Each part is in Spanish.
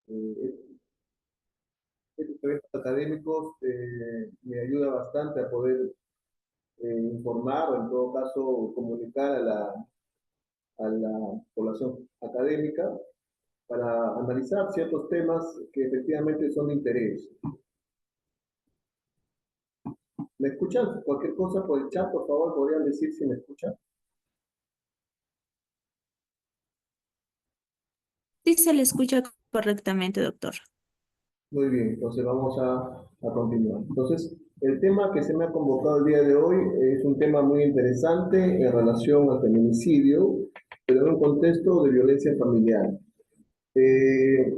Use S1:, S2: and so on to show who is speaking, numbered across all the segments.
S1: Eh, Estos eventos académicos me ayuda bastante a poder informar o en todo caso comunicar a la población académica para analizar ciertos temas que efectivamente son de interés. ¿Me escuchan? Cualquier cosa por el chat, por favor, podrían decir si me escuchan.
S2: Sí, se le escucha correctamente, doctor.
S1: Muy bien, entonces vamos a continuar. Entonces, el tema que se me ha convocado el día de hoy es un tema muy interesante en relación al feminicidio, pero en un contexto de violencia familiar.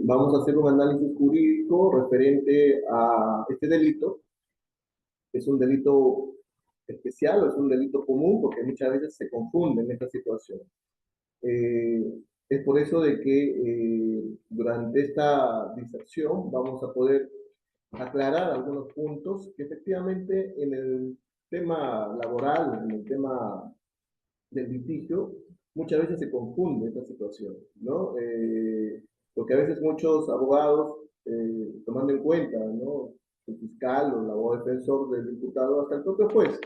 S1: Vamos a hacer un análisis jurídico referente a este delito. ¿Es un delito especial o es un delito común? Porque muchas veces se confunden estas situaciones. Eh, es por eso de que durante esta diserción vamos a poder aclarar algunos puntos que efectivamente en el tema laboral, en el tema del litigio, muchas veces se confunde esta situación, ¿no? Porque a veces muchos abogados, tomando en cuenta, ¿no? El fiscal o el abogado defensor del imputado, hasta el propio juez,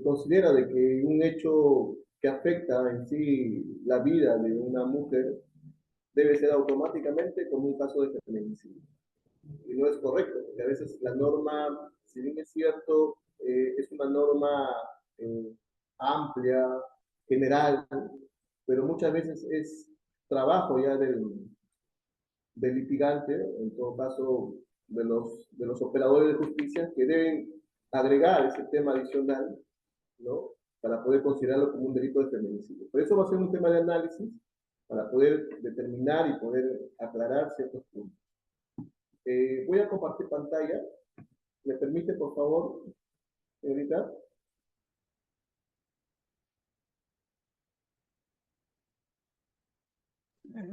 S1: considera de que un hecho que afecta en sí la vida de una mujer debe ser automáticamente como un caso de feminicidio. Y no es correcto, porque a veces la norma, si bien es cierto, es una norma eh, amplia, general, pero muchas veces es trabajo ya del litigante, en todo caso de los operadores de justicia, que deben agregar ese tema adicional, ¿no? Para poder considerarlo como un delito de feminicidio. Por eso va a ser un tema de análisis para poder determinar y poder aclarar ciertos puntos. Voy a compartir pantalla. ¿Me permite, por favor, señorita?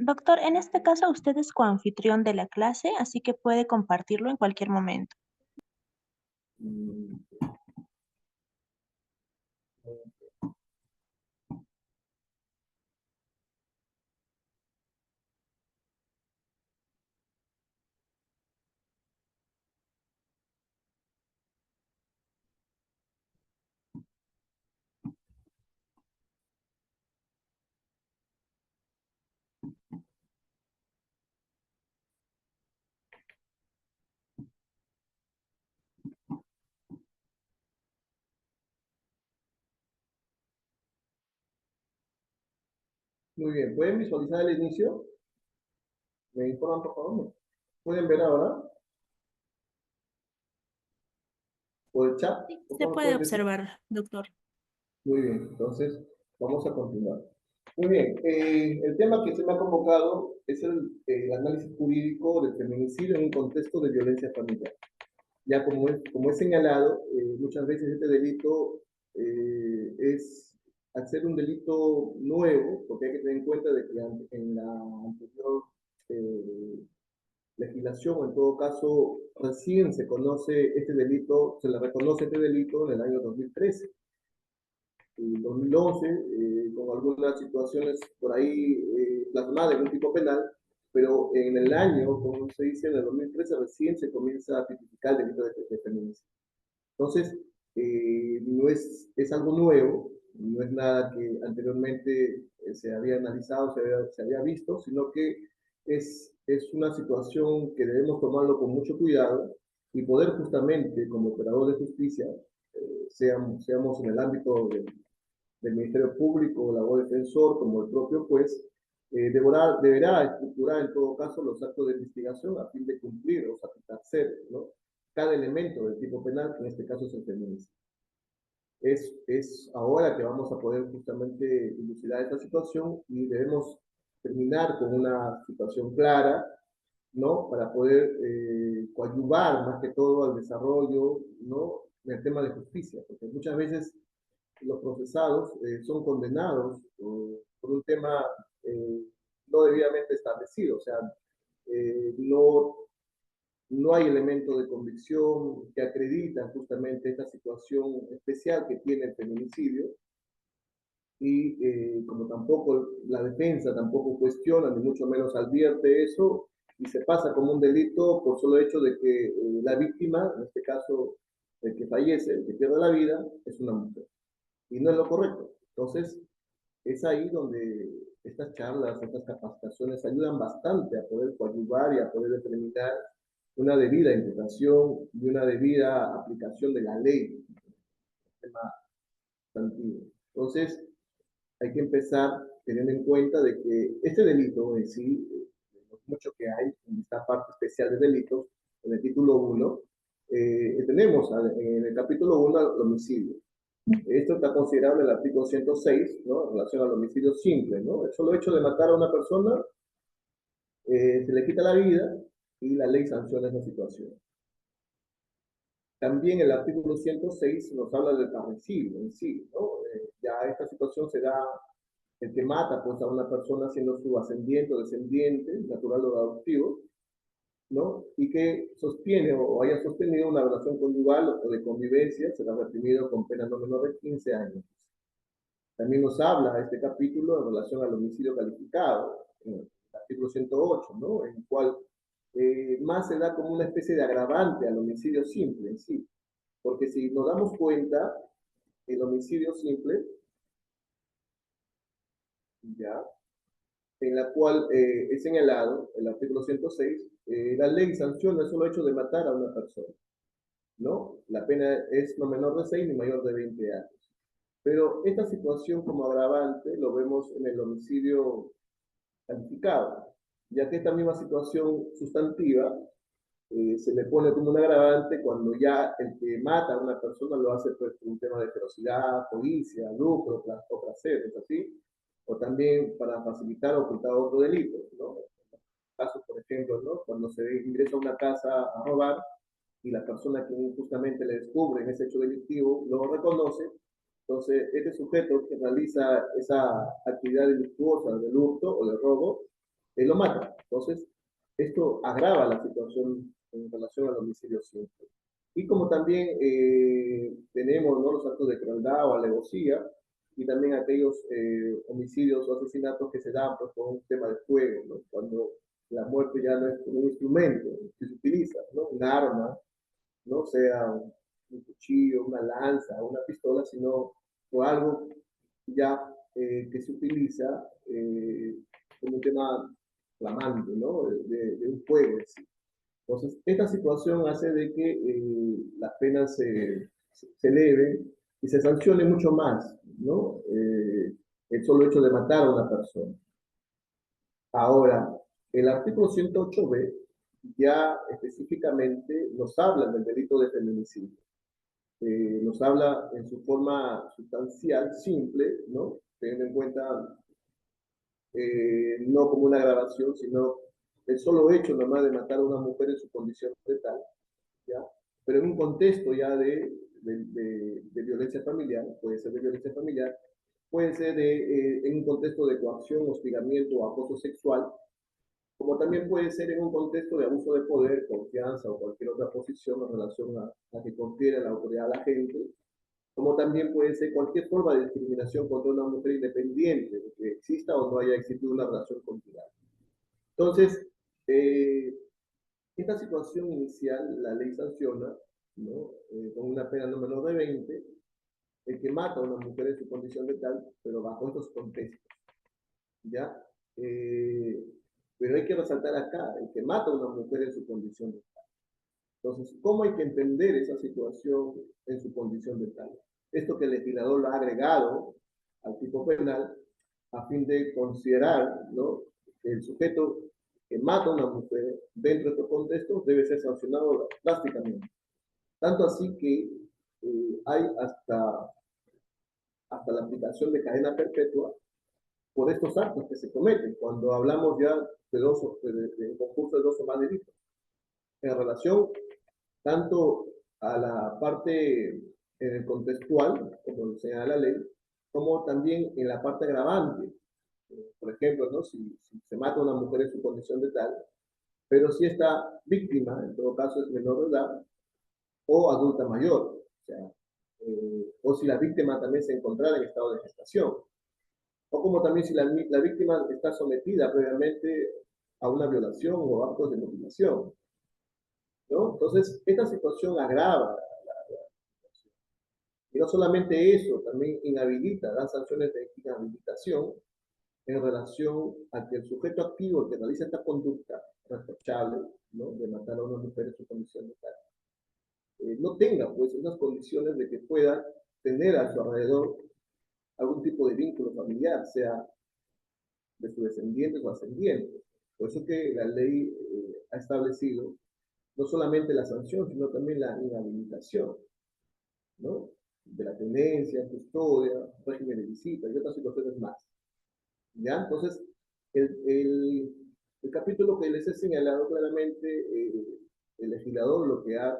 S2: Doctor, en este caso usted es coanfitrión de la clase, así que puede compartirlo en cualquier momento.
S1: Mm, Muy bien, ¿pueden visualizar el inicio? ¿Me informan, por favor? ¿Pueden ver ahora? ¿Por el chat?
S2: Sí,
S1: Por
S2: se
S1: favor,
S2: puede
S1: ¿pueden decir?
S2: observar, doctor.
S1: Muy bien, entonces vamos a continuar. Muy bien, el tema que se me ha convocado es el análisis jurídico del feminicidio en un contexto de violencia familiar. Ya como es señalado, muchas veces este delito es, al ser un delito nuevo, porque hay que tener en cuenta de que en la anterior eh, legislación, o en todo caso, recién se conoce este delito, se le reconoce este delito en el año 2013 y 2011, con algunas situaciones por ahí plasmadas en un tipo penal, pero en el año, como se dice, en el 2013 recién se comienza a tipificar el delito de feminicidio. Entonces, no es algo nuevo, no es nada que anteriormente se había analizado, se había visto, sino que es una situación que debemos tomarlo con mucho cuidado y poder justamente, como operador de justicia, seamos en el ámbito del Ministerio Público, el abogado defensor, como el propio juez, deberá estructurar en todo caso los actos de investigación a fin de cumplir o satisfacer, ¿no? Cada elemento del tipo penal, que en este caso es el feminicidio. Es ahora que vamos a poder justamente dilucidar esta situación y debemos terminar con una situación clara, ¿no? Para poder coadyuvar más que todo al desarrollo, ¿no? En el tema de justicia, porque muchas veces los procesados son condenados por un tema eh, no debidamente establecido, o sea, no, no hay elementos de convicción que acreditan justamente esta situación especial que tiene el feminicidio y como tampoco la defensa tampoco cuestiona ni mucho menos advierte eso, y se pasa como un delito por solo hecho de que la víctima, en este caso el que fallece, el que pierde la vida, es una mujer. Y no es lo correcto. Entonces, es ahí donde estas charlas, estas capacitaciones ayudan bastante a poder coadyuvar y a poder determinar una debida interpretación y una debida aplicación de la ley, tema sustantivo. Entonces, hay que empezar teniendo en cuenta de que este delito en sí, mucho que hay en esta parte especial de delitos, en el título 1, tenemos en el capítulo 1 el homicidio. Esto está considerado en el artículo 106, ¿no? En relación al homicidio simple, ¿no? El solo hecho de matar a una persona, se le quita la vida y la ley sanciona esa situación. También el artículo 106 nos habla del parricidio en sí, ¿no? Ya esta situación se da el que mata pues, a una persona siendo su ascendiente o descendiente, natural o adoptivo, ¿no? Y que sostiene o haya sostenido una relación conyugal o de convivencia, será reprimido con pena no menor de 15 años. También nos habla este capítulo en relación al homicidio calificado, en el artículo 108, ¿no? En el cual más se da como una especie de agravante al homicidio simple en sí. Porque si nos damos cuenta, el homicidio simple, ya, en la cual es señalado, el artículo 106, la ley sanciona el solo hecho de matar a una persona, ¿no? La pena es no menor de 6 ni mayor de 20 años. Pero esta situación como agravante lo vemos en el homicidio calificado, ya que esta misma situación sustantiva se le pone como un agravante cuando ya el que mata a una persona lo hace pues, por un tema de ferocidad, codicia, lucro o placer, ¿es así? O también para facilitar o ocultar otro delito, ¿no? Casos, por ejemplo, ¿no? Cuando se ingresa a una casa a robar y la persona que injustamente le descubre en ese hecho delictivo lo reconoce, entonces este sujeto que realiza esa actividad delictuosa del hurto o del robo, lo mata. Entonces, esto agrava la situación en relación al homicidio simple. Y como también tenemos, ¿no?, los actos de crueldad o alevosía, y también aquellos homicidios o asesinatos que se dan pues, por un tema de fuego, ¿no? Cuando la muerte ya no es un instrumento que se utiliza, ¿no? Un arma, no sea un cuchillo, una lanza, una pistola, sino por algo ya que se utiliza como un tema flamante, ¿no? De un fuego en sí. Entonces, esta situación hace de que las penas se eleven y se sancione mucho más, ¿no? El solo hecho de matar a una persona. Ahora, el artículo 108b ya específicamente nos habla del delito de feminicidio. Nos habla en su forma sustancial, simple, ¿no? Teniendo en cuenta no como una agravación, sino el solo hecho nomás de matar a una mujer en su condición de tal, ¿ya? Pero en un contexto ya de violencia familiar, puede ser de violencia familiar, puede ser en un contexto de coacción, hostigamiento o acoso sexual, como también puede ser en un contexto de abuso de poder, confianza o cualquier otra posición en relación a que confiere la autoridad a la gente, como también puede ser cualquier forma de discriminación contra una mujer independiente, de que exista o no haya existido una relación conjugal. Entonces, esta situación inicial, la ley sanciona, ¿no? Con una pena no menor de 20, el que mata a una mujer en su condición de tal, pero bajo estos contextos, ¿ya? Pero hay que resaltar acá, el que mata a una mujer en su condición de tal. Entonces, ¿cómo hay que entender esa situación en su condición de tal? Esto que el legislador lo ha agregado al tipo penal a fin de considerar, ¿no?, que el sujeto que mata a una mujer dentro de estos contextos debe ser sancionado drásticamente. Tanto así que hay hasta la aplicación de cadena perpetua por estos actos que se cometen, cuando hablamos ya de un concurso de dos o más delitos. En relación tanto a la parte en el contextual, como lo señala la ley, como también en la parte agravante. Por ejemplo, ¿no? Si se mata a una mujer en su condición de tal, pero si esta víctima, en todo caso, es menor de edad o adulta mayor, o sea, o si la víctima también se encontrara en estado de gestación, o como también si la víctima está sometida previamente a una violación o actos de mutilación, ¿no? Entonces, esta situación agrava. Y no solamente eso, también inhabilita, da sanciones de inhabilitación en relación a que el sujeto activo que realiza esta conducta reprochable, ¿no?, de matar a una mujer en su condición de tal, no tenga pues esas condiciones de que pueda tener a su alrededor algún tipo de vínculo familiar, sea de sus descendientes o ascendientes. Por eso que la ley ha establecido no solamente la sanción, sino también la inhabilitación, ¿no?, de la tenencia, custodia, régimen de visita y otras situaciones más. ¿Ya? Entonces, el capítulo que les he señalado claramente, el legislador lo que ha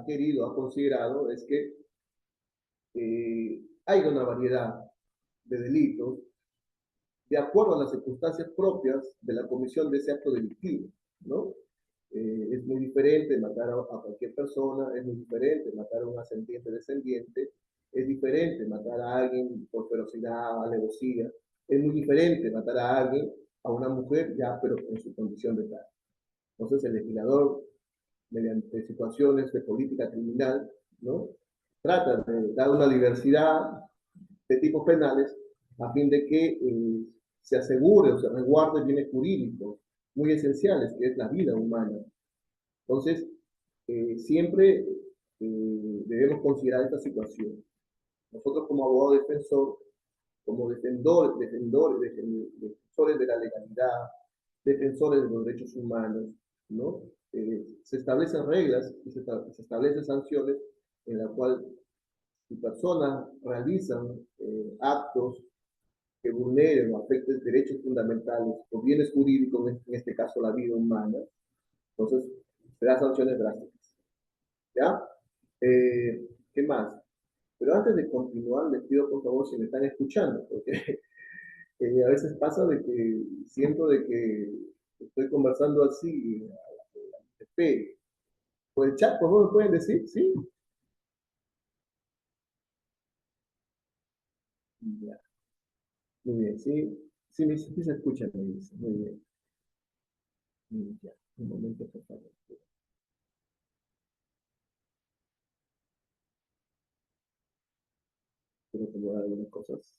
S1: querido, ha considerado es que hay una variedad de delitos de acuerdo a las circunstancias propias de la comisión de ese acto delictivo, ¿no? Es muy diferente matar a cualquier persona, es muy diferente matar a un ascendiente descendiente, es diferente matar a alguien por ferocidad, alevosía, es muy diferente matar a alguien, a una mujer ya, pero en su condición de tal. Entonces el legislador, mediante situaciones de política criminal, ¿no?, trata de dar una diversidad de tipos penales a fin de que se asegure o se resguarde bienes jurídicos muy esenciales, que es la vida humana. Entonces, siempre debemos considerar esta situación. Nosotros como abogado defensor, como defensores de la legalidad, defensores de los derechos humanos, ¿no? Se establecen reglas y se establecen sanciones en la cual si personas realizan actos que vulneren o afecten derechos fundamentales o bienes jurídicos, en este caso la vida humana, entonces se da sanciones drásticas. ¿Ya? ¿Qué más? Pero antes de continuar, les pido por favor si me están escuchando, porque a veces pasa de que siento de que estoy conversando así, por el chat, por favor, ¿me pueden decir? ¿Sí? Ya. Muy bien, sí. Sí se escucha, me dice. Muy bien. Ya. Un momento, por favor. Quiero acomodar algunas cosas.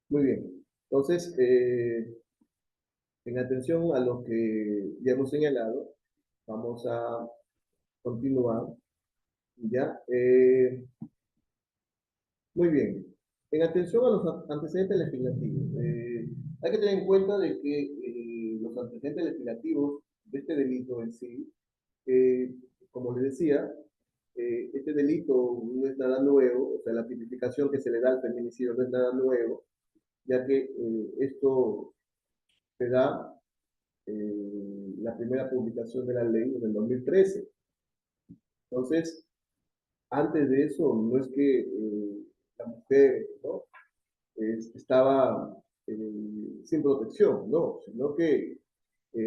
S1: Muy bien. Entonces, en atención a lo que ya hemos señalado, vamos a continuar. ¿Ya? Muy bien. En atención a los antecedentes legislativos, hay que tener en cuenta de que los antecedentes legislativos de este delito en sí, como les decía, este delito no es nada nuevo, o sea, la tipificación que se le da al feminicidio no es nada nuevo, ya que esto se da la primera publicación de la ley en el 2013. Entonces, antes de eso, no es que la mujer, ¿no?, estaba sin protección, no, sino que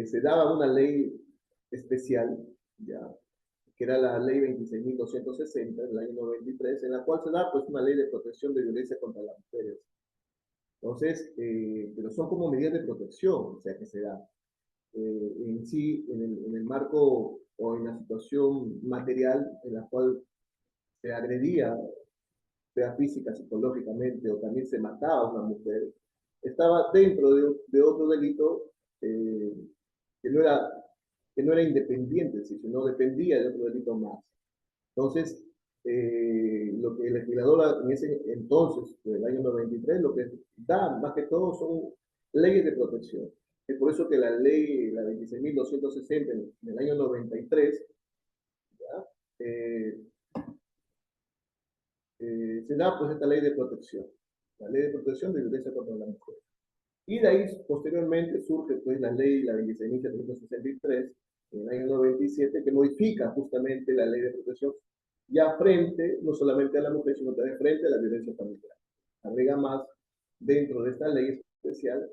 S1: se daba una ley especial, ya, que era la ley 26.260 del año 93, en la cual se da pues una ley de protección de violencia contra las mujeres. Entonces, pero son como medidas de protección, o sea, que se da. En sí, en el marco o en la situación material en la cual se agredía, sea física, psicológicamente, o también se mataba a una mujer, estaba dentro de otro delito eh, que, no era, que no era independiente, sino dependía de otro delito más. Entonces, lo que el legislador en ese entonces, del año 93, lo que da más que todo son leyes de protección. Es por eso que la ley, la 26.260 en el año 93, ¿ya?, se da pues esta ley de protección, la ley de protección de violencia contra la mujer. Y de ahí posteriormente surge pues la ley, la 26.363, en el año 97, que modifica justamente la ley de protección ya frente, no solamente a la mujer, sino también frente a la violencia familiar. Agrega más dentro de esta ley especial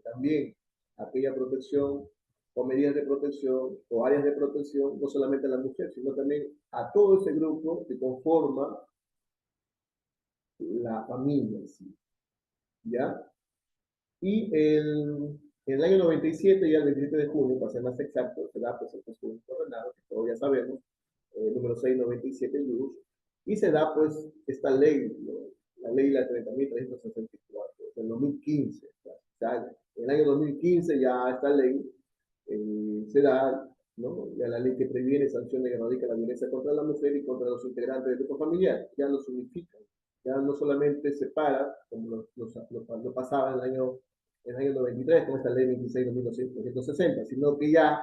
S1: también aquella protección o medidas de protección o áreas de protección, no solamente a la mujer, sino también a todo ese grupo que conforma la familia en sí, ¿ya? Y en el año 97, ya el 27 de junio, para ser más exacto, se da pues el presupuesto ordenado, que todos ya sabemos, número 697 Luz, y se da pues esta ley, ¿no? La ley la 30.364, del 2015. O sea, en el año 2015 ya esta ley se da, ¿no? Ya la ley que previene, sanciona y erradica la violencia contra la mujer y contra los integrantes del grupo familiar, ya lo significa. Ya no solamente separa, como lo pasaba en el año 93 con esta ley 26.260, sino que ya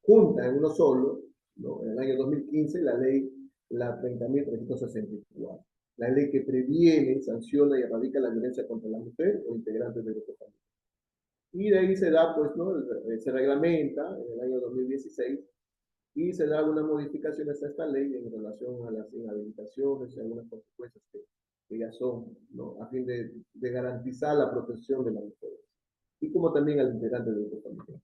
S1: junta en uno solo, ¿no? En el año 2015, la ley la 30.364, la ley que previene, sanciona y erradica la violencia contra la mujer o integrantes del grupo familiar. Y de ahí se da, pues, ¿no? Se reglamenta en el año 2016 y se da algunas modificaciones a esta ley en relación a las inhabilitaciones y algunas consecuencias que ya son, ¿no? A fin de garantizar la protección de las mujeres y como también al integrante del grupo familiar.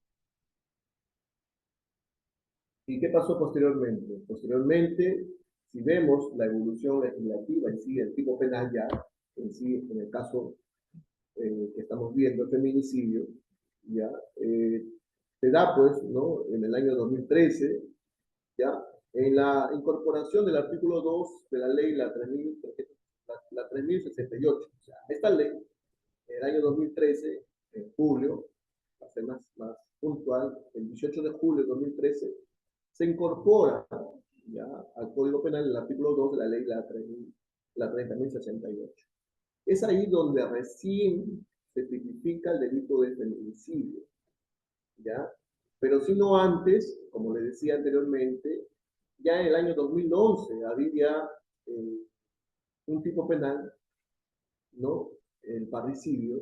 S1: ¿Y qué pasó posteriormente? Posteriormente, si vemos la evolución legislativa en sí, el tipo penal ya, en sí, en el caso que estamos viendo, el feminicidio, ya, se da pues, ¿no? En el año 2013, ya, en la incorporación del artículo 2 de la ley, la 3068. O sea, esta ley, en el año 2013, en julio, para ser más puntual, el 18 de julio de 2013, se incorpora ya al Código Penal el artículo 2 de la ley, la 30.068. Es ahí donde recién se tipifica el delito de feminicidio, ¿ya? Pero si no antes, como le decía anteriormente, ya en el año 2011 había un tipo penal, ¿no? El parricidio,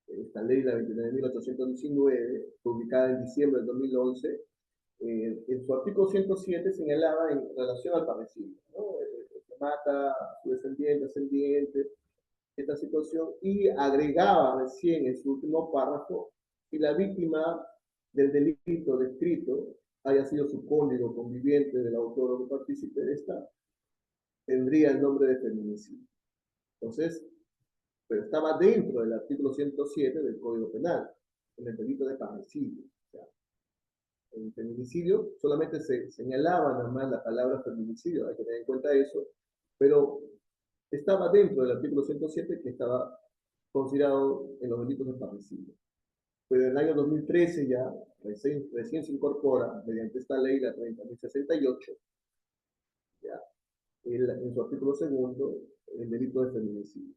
S1: esta ley, la 29.819, publicada en diciembre del 2011, en su artículo 107 señalaba en relación al parricidio, ¿no? Que mata a su descendiente, ascendiente, esta situación, y agregaba recién en su último párrafo que la víctima del delito descrito haya sido su cónyuge conviviente del autor o partícipe de esta, tendría el nombre de feminicidio. Entonces, pero estaba dentro del artículo 107 del Código Penal, en el delito de parricidio. O sea, en feminicidio solamente se señalaba nada más la palabra feminicidio, hay que tener en cuenta eso, pero estaba dentro del artículo 107 que estaba considerado en los delitos de parricidio. Pero en el año 2013 ya recién se incorpora, mediante esta ley, la 30.068, ya, en su artículo segundo, el delito de feminicidio.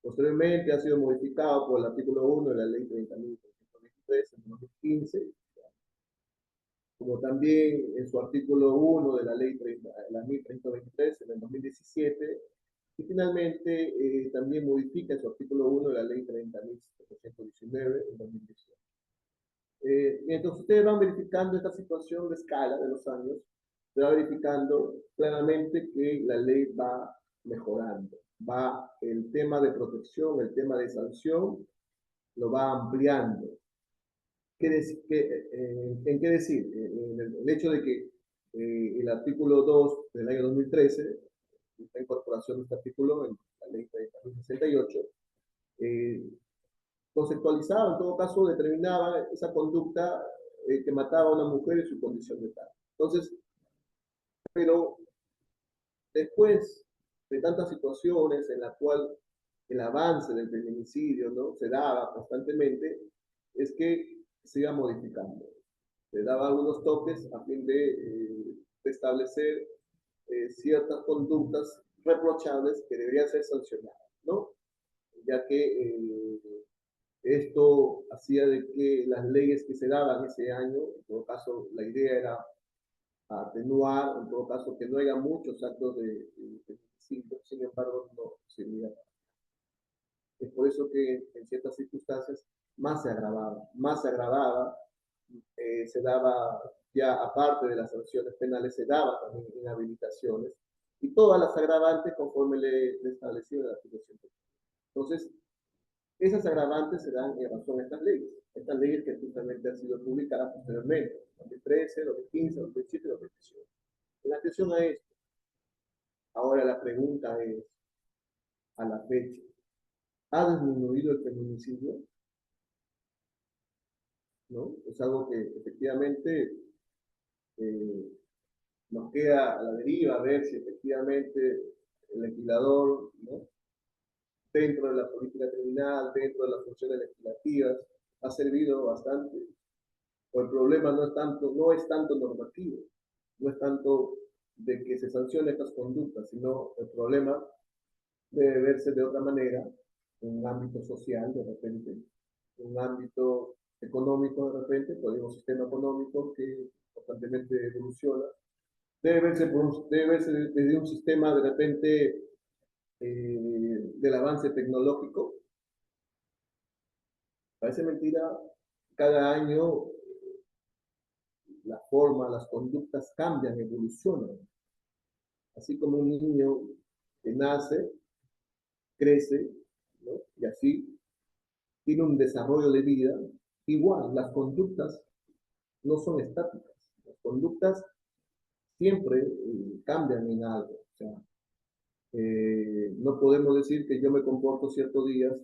S1: Posteriormente ha sido modificado por el artículo 1 de la ley 30.323 en 2015, como también en su artículo 1 de la ley 1.323 en el 2017, y finalmente también modifica su artículo 1 de la ley 30.719 en 2018. Entonces ustedes van verificando esta situación de escala de los años, se va verificando claramente que la ley va mejorando, va el tema de protección, el tema de sanción, lo va ampliando. ¿En qué decir? El hecho de que el artículo 2 del año 2013, esta incorporación de este artículo en la ley 30.068, conceptualizaba, en todo caso, determinaba esa conducta que mataba a una mujer en su condición de tal. Entonces, pero después de tantas situaciones en la cual el avance del feminicidio, ¿no? Se daba constantemente, es que se iba modificando. Se daba algunos toques a fin de establecer ciertas conductas reprochables que deberían ser sancionadas, ¿no? Ya que esto hacía de que las leyes que se daban ese año, en todo caso, la idea era atenuar, en todo caso, que no haya muchos actos de feminicidio, sin embargo, no servía. Es por eso que en ciertas circunstancias más se agravaba, se daba ya aparte de las sanciones penales, se daba también inhabilitaciones y todas las agravantes conforme le establecía el artículo 100. Entonces, esas agravantes se dan en razón a estas leyes que justamente han sido publicadas posteriormente, 2013, 2015, 2017 y 2018. En atención a esto, Ahora la pregunta es, a la fecha, ¿ha disminuido el feminicidio? ¿No? Es algo que efectivamente eh, nos queda a la deriva a ver si efectivamente el legislador, ¿no? Dentro de la política criminal, dentro de las funciones legislativas, ha servido bastante. O el problema no es tanto normativo, no es tanto de que se sancione estas conductas, sino el problema debe verse de otra manera, en un ámbito social de repente, en un ámbito económico de repente, podemos sistema económico que constantemente evoluciona, debe verse desde un sistema de repente del avance tecnológico. Parece mentira, cada año la forma, las conductas cambian, evolucionan. Así como un niño que nace, crece, ¿no? Y así tiene un desarrollo de vida, igual las conductas no son estáticas. Las conductas siempre cambian en algo. O sea, no podemos decir que yo me comporto ciertos días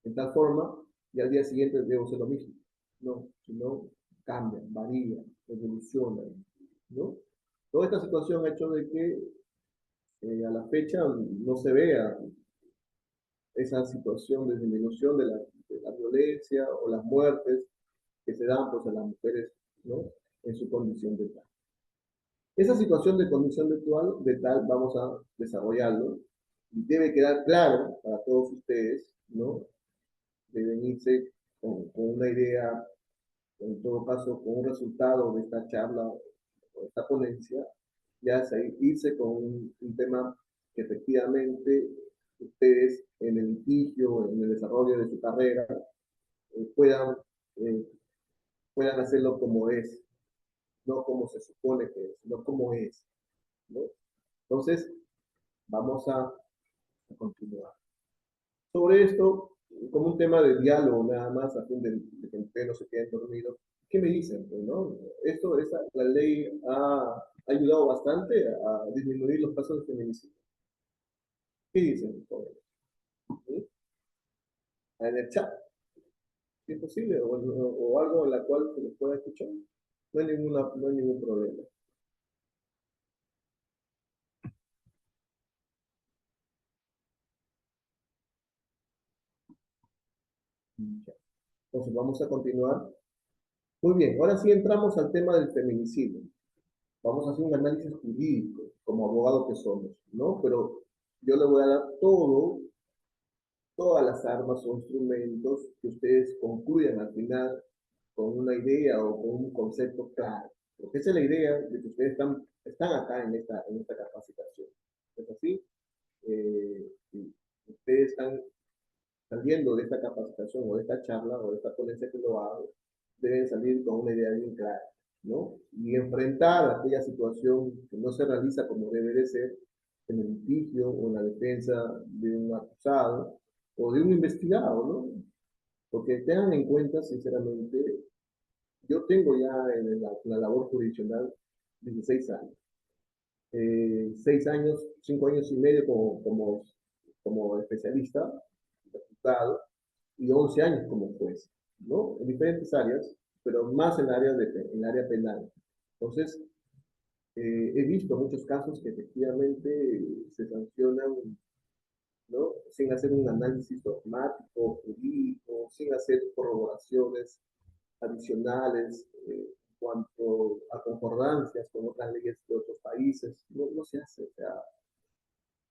S1: en tal forma y al día siguiente debo ser lo mismo. No, sino cambian, varían, evolucionan, ¿no? Toda esta situación ha hecho de que a la fecha no se vea esa situación de disminución de la violencia o las muertes que se dan pues, a las mujeres, ¿no? En su condición de tal. Esa situación de condición de tal vamos a desarrollarlo y debe quedar claro para todos ustedes, ¿no? Deben irse con una idea, en todo caso, con un resultado de esta charla o de esta ponencia, ya es irse con un tema que efectivamente ustedes en el litigio, en el desarrollo de su carrera, puedan, eh, puedan hacerlo como es, no como se supone que es, no como es, ¿no? Entonces, vamos a continuar. Sobre esto, como un tema de diálogo nada más, a fin de que ustedes no se queden dormidos, ¿qué me dicen? Pues, ¿no? La ley ha ayudado bastante a disminuir los casos de feminicidio. ¿Qué dicen? ¿Sí? En el chat, si es posible, o algo en la cual se les pueda escuchar. No hay ningún problema. Entonces vamos a continuar. Muy bien, ahora sí entramos al tema del feminicidio. Vamos a hacer un análisis jurídico, como abogado que somos, ¿no? Pero yo le voy a dar todas las armas o instrumentos que ustedes concluyan al final con una idea o con un concepto claro. Porque esa es la idea de que ustedes están acá en esta capacitación. ¿Es así? Ustedes están saliendo de esta capacitación o de esta charla o de esta ponencia que lo hago, deben salir con una idea bien clara, ¿no? Y enfrentar aquella situación que no se realiza como debe de ser en el litigio o en la defensa de un acusado o de un investigado, ¿no? Porque tengan en cuenta, sinceramente, yo tengo ya en la labor jurisdiccional 16 años. 6 años, 5 años y medio como especialista, diputado, y 11 años como juez, ¿no? En diferentes áreas, pero más en el área penal. Entonces, he visto muchos casos que efectivamente se sancionan, ¿no? Sin hacer un análisis dogmático, jurídico, sin hacer corroboraciones adicionales en cuanto a concordancias con otras leyes de otros países. No se hace. O sea,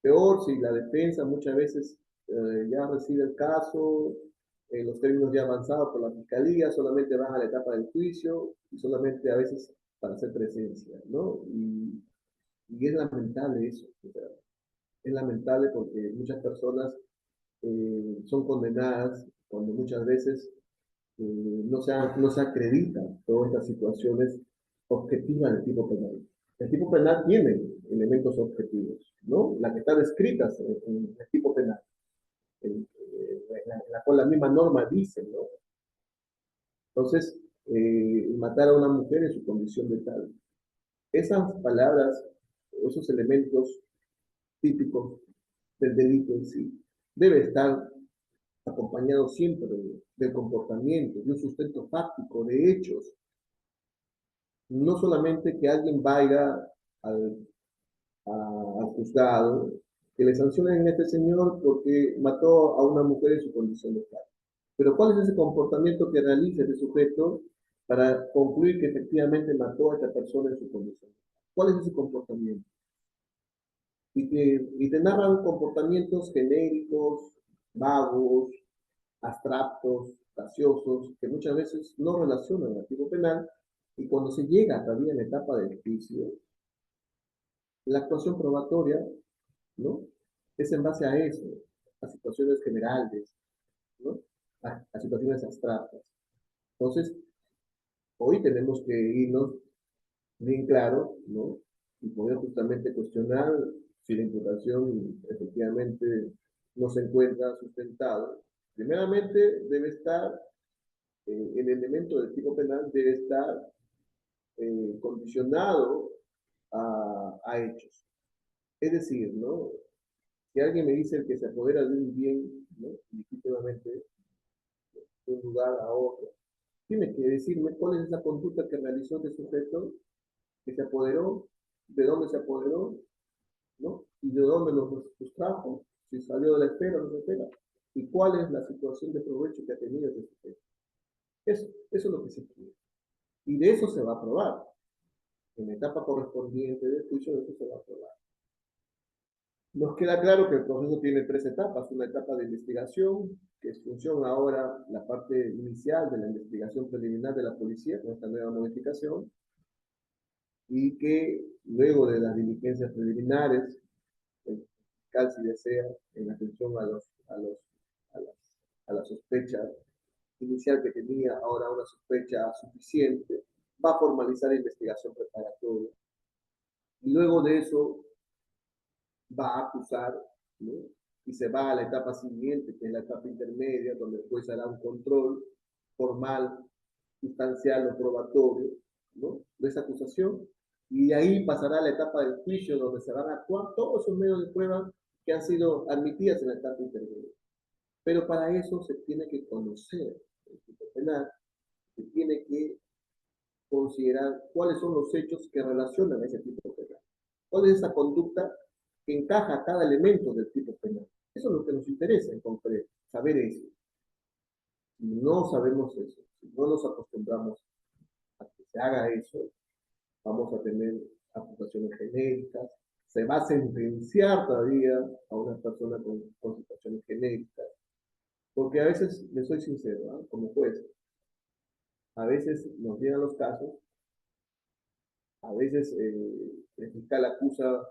S1: peor si la defensa muchas veces ya recibe el caso, los términos ya avanzados por la fiscalía, solamente van a la etapa del juicio y solamente a veces para hacer presencia, ¿no? Y es lamentable eso, o sea, es lamentable porque muchas personas son condenadas cuando muchas veces no se acreditan todas estas situaciones objetivas del tipo penal. El tipo penal tiene elementos objetivos, ¿no? Las que están descritas en el tipo penal, en la cual la misma norma dice, ¿no? Entonces, matar a una mujer en su condición de tal. Esas palabras, esos elementos típicos del delito en sí, debe estar acompañado siempre del comportamiento, de un sustento fáctico, de hechos. No solamente que alguien vaya al, al juzgado, que le sancionen a este señor porque mató a una mujer en su condición de tal. Pero ¿cuál es ese comportamiento que realiza ese sujeto para concluir que efectivamente mató a esta persona en su condición? ¿Cuál es ese comportamiento? Y te narran comportamientos genéricos, vagos, abstractos, graciosos, que muchas veces no relacionan al tipo penal, y cuando se llega todavía a la etapa del juicio, la actuación probatoria, ¿no? Es en base a eso, a situaciones generales, ¿no? A situaciones abstractas. Entonces, hoy tenemos que irnos bien claro, ¿no? Y poder justamente cuestionar si la imputación efectivamente no se encuentra sustentado. Primeramente, debe estar, el elemento del tipo penal debe estar condicionado a hechos. Es decir, ¿no? Si alguien me dice que se apodera de un bien, ¿no? Legítimamente, de un lugar a otro, tiene que decirme cuál es esa conducta que realizó este sujeto, que se apoderó, de dónde se apoderó, ¿no? Y de dónde los sustrajo, si salió de la esfera o no se espera, y cuál es la situación de provecho que ha tenido ese sujeto. Eso es lo que se quiere. Y de eso se va a probar. En la etapa correspondiente del juicio, de eso se va a probar. Nos queda claro que el proceso tiene tres etapas. Una etapa de investigación, que es función ahora la parte inicial de la investigación preliminar de la policía, con esta nueva modificación, y que luego de las diligencias preliminares, el fiscal, si desea, en atención a la sospecha inicial que tenía, ahora una sospecha suficiente, va a formalizar la investigación preparatoria. Y luego de eso va a acusar, ¿no? Y se va a la etapa siguiente, que es la etapa intermedia, donde el juez hará un control formal, sustancial o probatorio, ¿no? De esa acusación, y de ahí pasará a la etapa del juicio, donde se van a actuar todos esos medios de prueba que han sido admitidas en la etapa intermedia. Pero para eso se tiene que conocer el tipo penal, se tiene que considerar cuáles son los hechos que relacionan a ese tipo penal. ¿Cuál es esa conducta que encaja a cada elemento del tipo penal? Eso es lo que nos interesa en concreto, saber eso. Si no sabemos eso, si no nos acostumbramos a que se haga eso, vamos a tener acusaciones genéricas, se va a sentenciar todavía a una persona con situaciones genéricas, porque a veces, le soy sincero, ¿eh? Como juez, a veces nos llegan los casos, a veces el fiscal acusa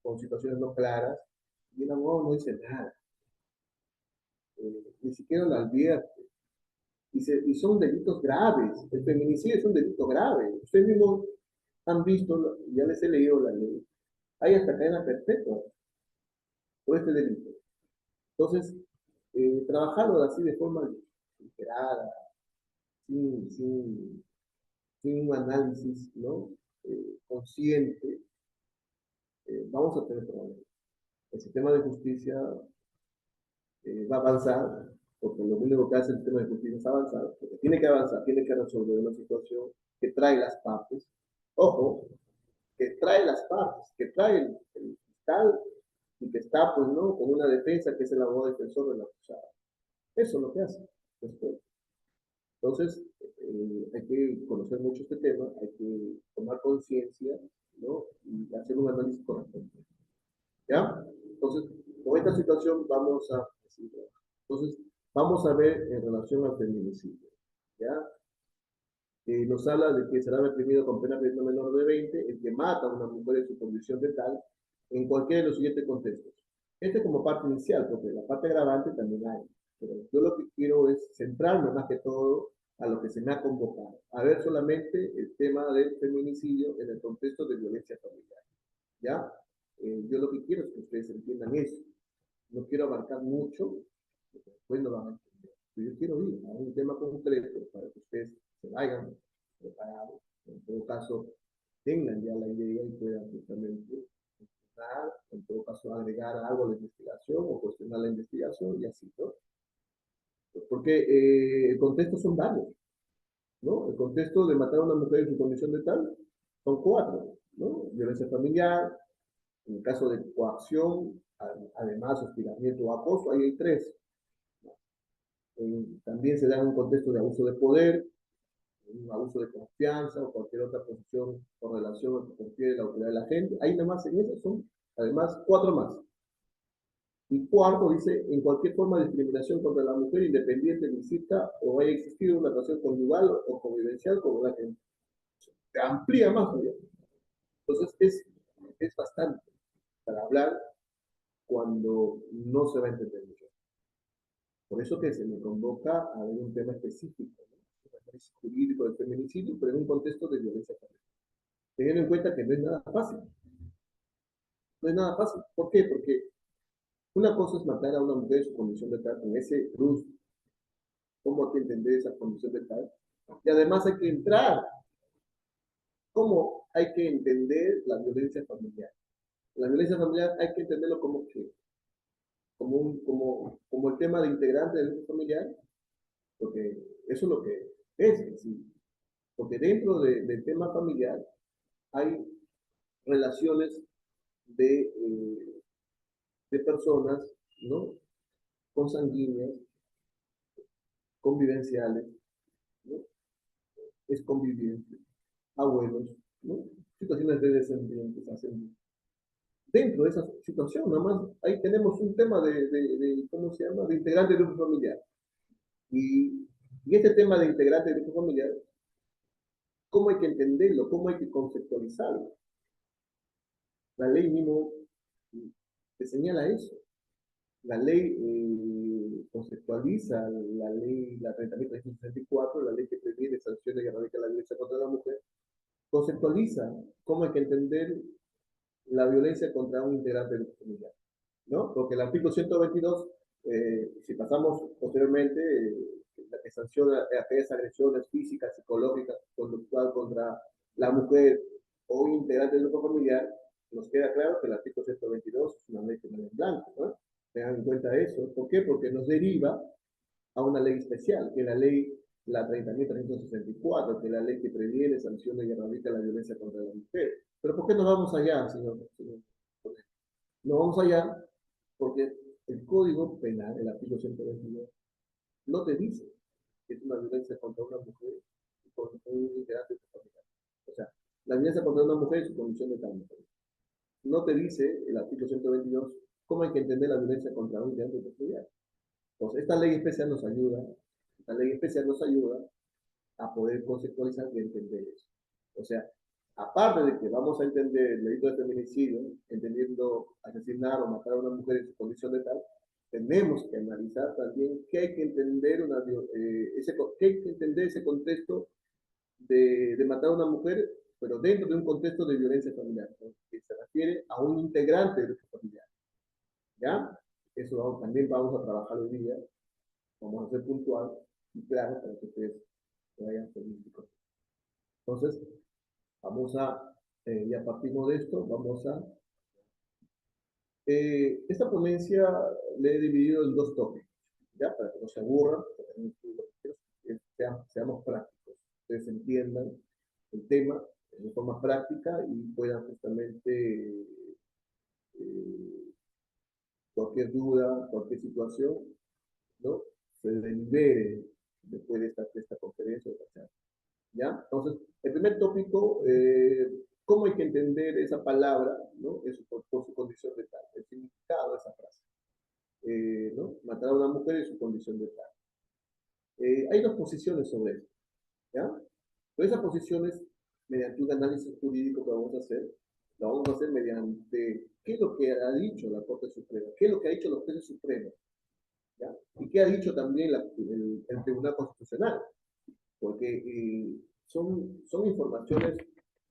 S1: con situaciones no claras y el abogado no dice nada, ni siquiera lo advierte. Y son delitos graves, el feminicidio es un delito grave. Ustedes mismos han visto, ya les he leído la ley, hay hasta cadena perpetua por este delito. Entonces, trabajarlo así de forma liberada, sin, sin un análisis, ¿no? Consciente, vamos a tener problemas. El sistema de justicia va a avanzar, porque lo único que hace el sistema de justicia es avanzar, porque tiene que avanzar, tiene que resolver una situación que trae las partes. Ojo, que trae las partes, que trae el fiscal y que está, pues, ¿no? Con una defensa que es el abogado defensor de la acusada. Eso es lo que hace después. Entonces, hay que conocer mucho este tema, hay que tomar conciencia, ¿no? Y hacer un análisis correcto. ¿Ya? Entonces, con esta situación vamos a... Entonces, vamos a ver en relación al feminicidio. ¿Ya? Nos habla de que será reprimido con pena de menor de 20 el que mata a una mujer en su condición de tal en cualquiera de los siguientes contextos. Este como parte inicial, porque la parte agravante también hay. Pero yo lo que quiero es centrarme más que todo a lo que se me ha convocado. A ver solamente el tema del feminicidio en el contexto de violencia familiar. ¿Ya? Yo lo que quiero es que ustedes entiendan eso. No quiero abarcar mucho, porque después no van a entender. Pero yo quiero ir a un tema concreto para que ustedes se vayan preparados. En todo caso, tengan ya la idea y puedan justamente cuestionar, en todo caso agregar algo a la investigación o cuestionar la investigación y así, ¿no? Porque el contexto son varios, ¿no? El contexto de matar a una mujer en su condición de tal son cuatro, ¿no? Violencia familiar, en el caso de coacción, además hostigamiento o acoso, ahí hay tres. También se da en un contexto de abuso de poder, un abuso de confianza o cualquier otra posición o relación que confiere la autoridad de la gente. Ahí nada más en eso son, además, cuatro más. Y cuarto dice, en cualquier forma de discriminación contra la mujer independiente, ilícita o haya existido una relación conyugal o convivencial con la gente. Se amplía más todavía. Entonces es bastante para hablar cuando no se va a entender mucho. Por eso que se me convoca a ver un tema específico, ¿no? Un análisis jurídico del feminicidio, pero en un contexto de violencia familiar. Teniendo en cuenta que no es nada fácil. No es nada fácil. ¿Por qué? Porque una cosa es matar a una mujer en su condición de tal, con ese luz, cómo hay que entender esa condición de tal. Y además hay que entrar, cómo hay que entender la violencia familiar. La violencia familiar hay que entenderlo como que, como el tema de integrante del grupo familiar, porque eso es lo que es, ¿sí? Porque dentro del tema familiar hay relaciones de personas, ¿no? Consanguíneas, convivenciales, ¿no? Es conviviente, abuelos, ¿no? Situaciones de descendientes, ascendientes. Dentro de esa situación, nada más, ahí tenemos un tema ¿cómo se llama?, de integrante del grupo familiar. Y este tema de integrante del grupo familiar, ¿cómo hay que entenderlo? ¿Cómo hay que conceptualizarlo? La ley mismo te señala eso. La ley conceptualiza la ley, la 30.364, la ley que previene sanciones y erradica la violencia contra la mujer, conceptualiza cómo hay que entender la violencia contra un integrante de la comunidad, ¿no? Porque el artículo 122, si pasamos posteriormente, la que sanciona aquellas agresiones físicas, psicológicas, conductual contra la mujer o un integrante del grupo familiar, nos queda claro que el artículo 122 es una ley que no es en blanco, ¿no? Tengan en cuenta eso. ¿Por qué? Porque nos deriva a una ley especial, que es la ley, la 30.364, que es la ley que previene, sanciona y erradica la violencia contra la mujer. Pero ¿por qué nos vamos allá, señor? Nos vamos allá porque el Código Penal, el artículo 122, no te dice que es una violencia contra una mujer y contra un integrante de tu familia. O sea, la violencia contra una mujer es su condición de tal mujer. No te dice el artículo 122 cómo hay que entender la violencia contra un integrante de tu familia. Entonces, esta ley especial nos ayuda a poder conceptualizar y entender eso. O sea, aparte de que vamos a entender el delito de feminicidio, entendiendo asesinar o matar a una mujer en su condición de tal, tenemos que analizar también qué hay que entender, qué hay que entender ese contexto de matar a una mujer, pero dentro de un contexto de violencia familiar, ¿no? Que se refiere a un integrante de su familia. ¿Ya? Eso también vamos a trabajar hoy día, vamos a ser puntual y claro para que ustedes vayan políticos. Entonces, ya partimos de esto, esta ponencia le he dividido en dos tópicos, ¿ya? Para que no se aburran, seamos prácticos, ustedes entiendan el tema de forma práctica y puedan justamente cualquier duda, cualquier situación, ¿no? Se delibere después de esta conferencia o esta charla. ¿Ya? Entonces, el primer tópico, ¿cómo hay que entender esa palabra, ¿no? Eso por su condición de tal, el significado de esa frase, ¿no? Matar a una mujer en su condición de tal. Hay dos posiciones sobre esto, ¿ya? Pero esas posiciones, mediante un análisis jurídico que vamos a hacer, lo vamos a hacer mediante qué es lo que ha dicho la Corte Suprema, qué es lo que ha dicho los jueces supremos, ¿ya? Y qué ha dicho también el Tribunal Constitucional, porque son informaciones,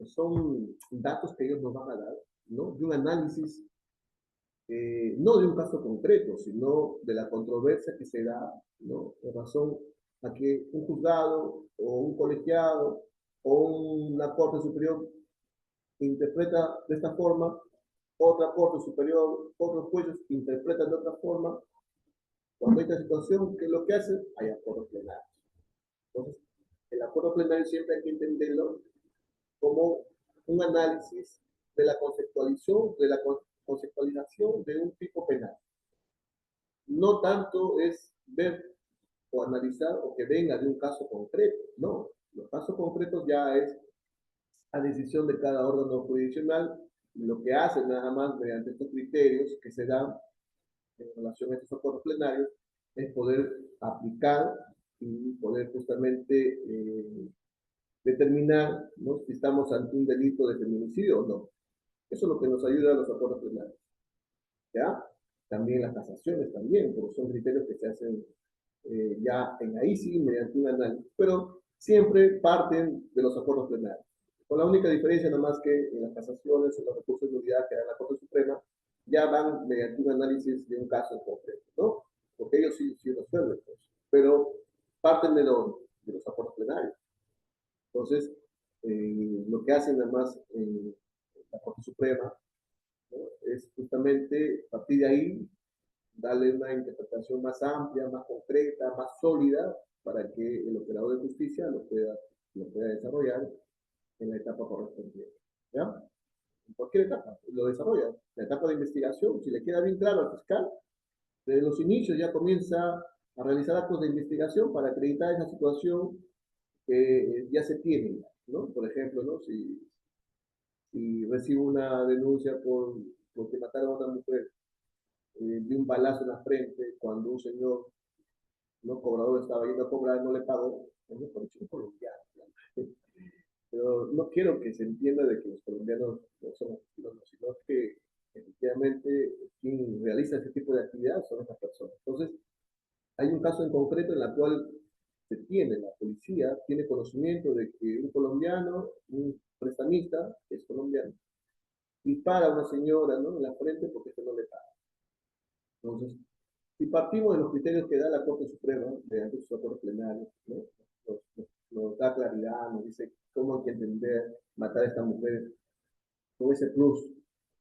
S1: son datos que ellos nos van a dar, ¿no? De un análisis, no de un caso concreto, sino de la controversia que se da, ¿no? En razón a que un juzgado o un colegiado o una corte superior interpreta de esta forma otra corte superior, otros jueces interpretan de otra forma. Cuando hay esta situación, ¿qué es lo que hacen? Hay acuerdos plenarios. Entonces, el acuerdo plenario siempre hay que entenderlo como un análisis de la conceptualización de un tipo penal. No tanto es ver o analizar o que venga de un caso concreto, no. Los casos concretos ya es a decisión de cada órgano jurisdiccional y lo que hacen nada más mediante estos criterios que se dan en relación a estos acuerdos plenarios es poder aplicar y poder justamente determinar, ¿no?, si estamos ante un delito de feminicidio o no. Eso es lo que nos ayuda a los acuerdos plenarios. ¿Ya? También las casaciones también, porque son criterios que se hacen ya en ahí sí, mediante un análisis, pero siempre parten de los acuerdos plenarios. Con la única diferencia nada más que en las casaciones, en los recursos de nulidad que da la Corte Suprema, ya van mediante un análisis de un caso en concreto, ¿no? Porque ellos sí resuelven, pues, pero parten de los acuerdos plenarios. Entonces, lo que hacen nada más la Corte Suprema, ¿no?, es justamente a partir de ahí darle una interpretación más amplia, más concreta, más sólida, para que el operador de justicia lo pueda desarrollar en la etapa correspondiente. ¿Ya? En cualquier etapa lo desarrolla. La etapa de investigación, si le queda bien claro al fiscal, desde los inicios ya comienza a realizar actos de investigación para acreditar esa situación que ya se tiene, ¿no? Por ejemplo, ¿no?, si recibo una denuncia porque mataron a una mujer de un balazo en la frente cuando un señor, ¿no?, cobrador estaba yendo a cobrar, no le pagó, es por hecho colombiano. Pero no quiero que se entienda de que los colombianos no son asesinos, sino que efectivamente quien realiza ese tipo de actividad son esas personas. Entonces, hay un caso en concreto en el cual la policía tiene conocimiento de que un colombiano, un prestamista, que es colombiano, dispara a una señora, ¿no?, en la frente porque se no le paga. Entonces, si partimos de los criterios que da la Corte Suprema, mediante sus acuerdos plenarios, ¿no?, nos da claridad, nos dice cómo hay que entender matar a esta mujer con ese plus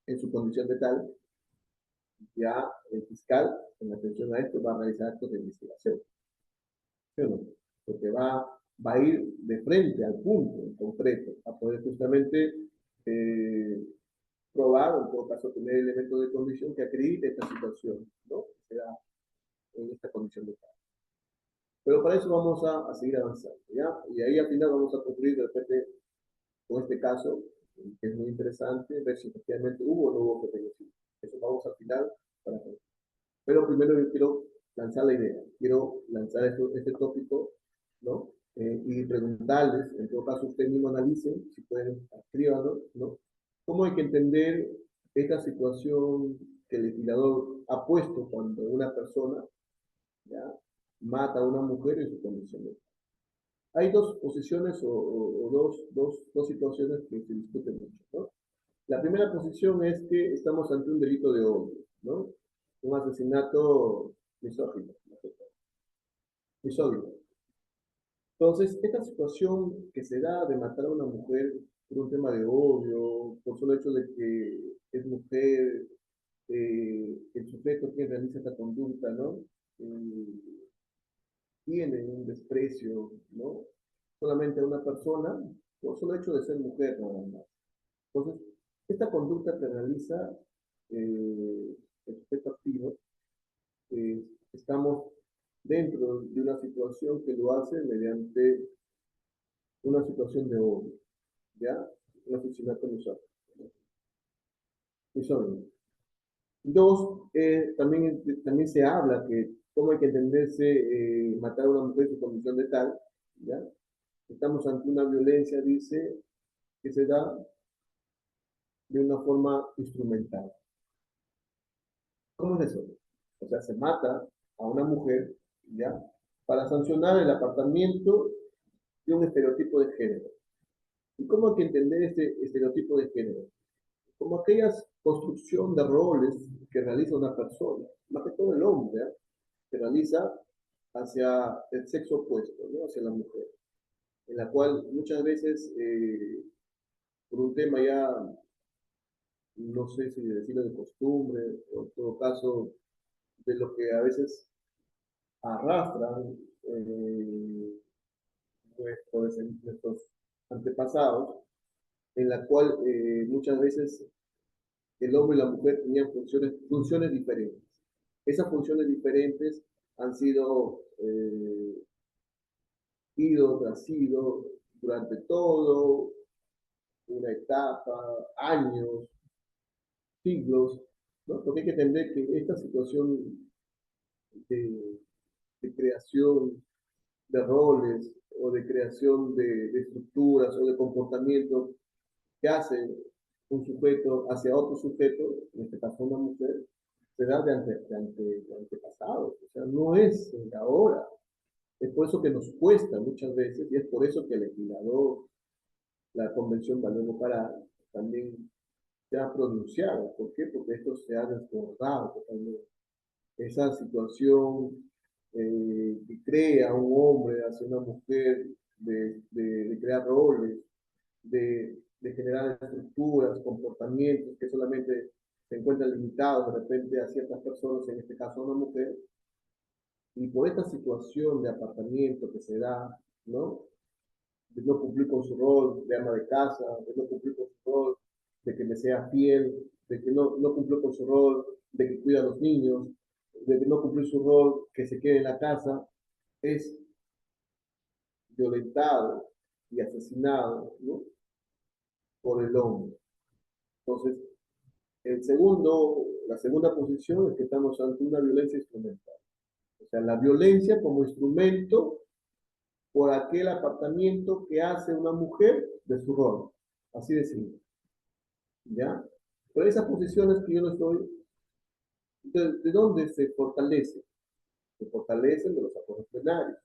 S1: en su condición de tal, ya el fiscal, en atención a esto, va a realizar actos de investigación. ¿Sí o no? Porque va a ir de frente al punto en concreto, a poder justamente probar, o en todo caso tener elementos de condición que acredite esta situación, ¿no?, que se da en esta condición de tal. Pero para eso vamos a seguir avanzando, ¿ya? Y ahí al final vamos a concluir de repente con este caso, que es muy interesante, ver si efectivamente hubo o no hubo feminicidio. Eso vamos al final para ver. Pero primero yo quiero lanzar la idea, quiero lanzar este tópico, ¿no? Y preguntarles, en todo caso ustedes mismos analicen, si pueden, escríbanlo, ¿no? ¿Cómo hay que entender esta situación que el legislador ha puesto cuando una persona, ¿ya?, mata a una mujer en su condición de... Hay dos posiciones o dos situaciones que se discuten mucho, ¿no? La primera posición es que estamos ante un delito de odio, ¿no? Un asesinato misógino. Misógino. Entonces, esta situación que se da de matar a una mujer por un tema de odio, por solo hecho de que es mujer, el sujeto que realiza esta conducta, ¿no?, tiene un desprecio, ¿no?, solamente a una persona por solo hecho de ser mujer, nada más. Entonces, esta conducta que realiza el sujeto activo, estamos dentro de una situación que lo hace mediante una situación de odio, ¿ya? Un asesinato misógino. Dos, también se habla que cómo hay que entenderse matar a una mujer en su condición de tal, ¿ya? Estamos ante una violencia, dice, que se da de una forma instrumental. ¿Cómo es eso? O sea, se mata a una mujer, ¿ya?, para sancionar el apartamiento de un estereotipo de género. ¿Y cómo hay que entender este estereotipo de género? Como aquella construcción de roles que realiza una persona, más que todo el hombre, ¿eh?, que realiza hacia el sexo opuesto, ¿no?, hacia la mujer, en la cual muchas veces, por un tema ya no sé si decirlo de costumbre, o en todo caso, de lo que a veces arrastran nuestros antepasados, en la cual muchas veces el hombre y la mujer tenían funciones diferentes. Esas funciones diferentes han sido ido tras ido durante todo una etapa, años, siglos, ¿no? Porque hay que entender que esta situación de, de creación de roles o de creación de estructuras o de comportamientos que hace un sujeto hacia otro sujeto, en este caso una mujer, se da de antepasados, o sea, no es de ahora. Es por eso que nos cuesta muchas veces y es por eso que el legislador, la Convención Valero Pará, también se ha pronunciado. ¿Por qué? Porque esto se ha desbordado totalmente. Esa situación que crea un hombre hacia una mujer, de crear roles, de generar estructuras, comportamientos que solamente se encuentran limitados de repente a ciertas personas, en este caso a una mujer, y por esta situación de apartamiento que se da, ¿no? De no cumplir con su rol de ama de casa, de no cumplir con su rol de que me sea fiel, de que no cumplió con su rol de que cuida a los niños, de que no cumplir su rol que se quede en la casa, es violentado y asesinado, ¿no? Por el hombre. Entonces, la segunda posición es que estamos ante una violencia instrumental. O sea, la violencia como instrumento por aquel apartamiento que hace una mujer de su rol. Así de simple. ¿Ya? Pero esas posiciones que yo no estoy, ¿de dónde se fortalece? Se fortalecen de los acuerdos plenarios.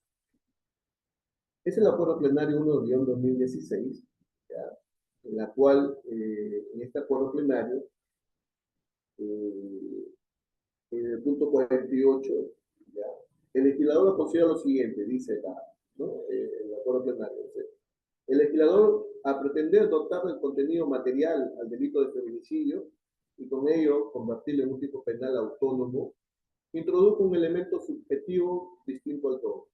S1: Es el acuerdo plenario 1-2016, ¿ya? En la cual, en este acuerdo plenario, eh, en el punto 48, ¿ya? El legislador considera lo siguiente, dice ¿no? El acuerdo plenario. Dice, el legislador, a pretender dotar del contenido material al delito de feminicidio y con ello convertirlo en un tipo penal autónomo, introdujo un elemento subjetivo distinto al todo.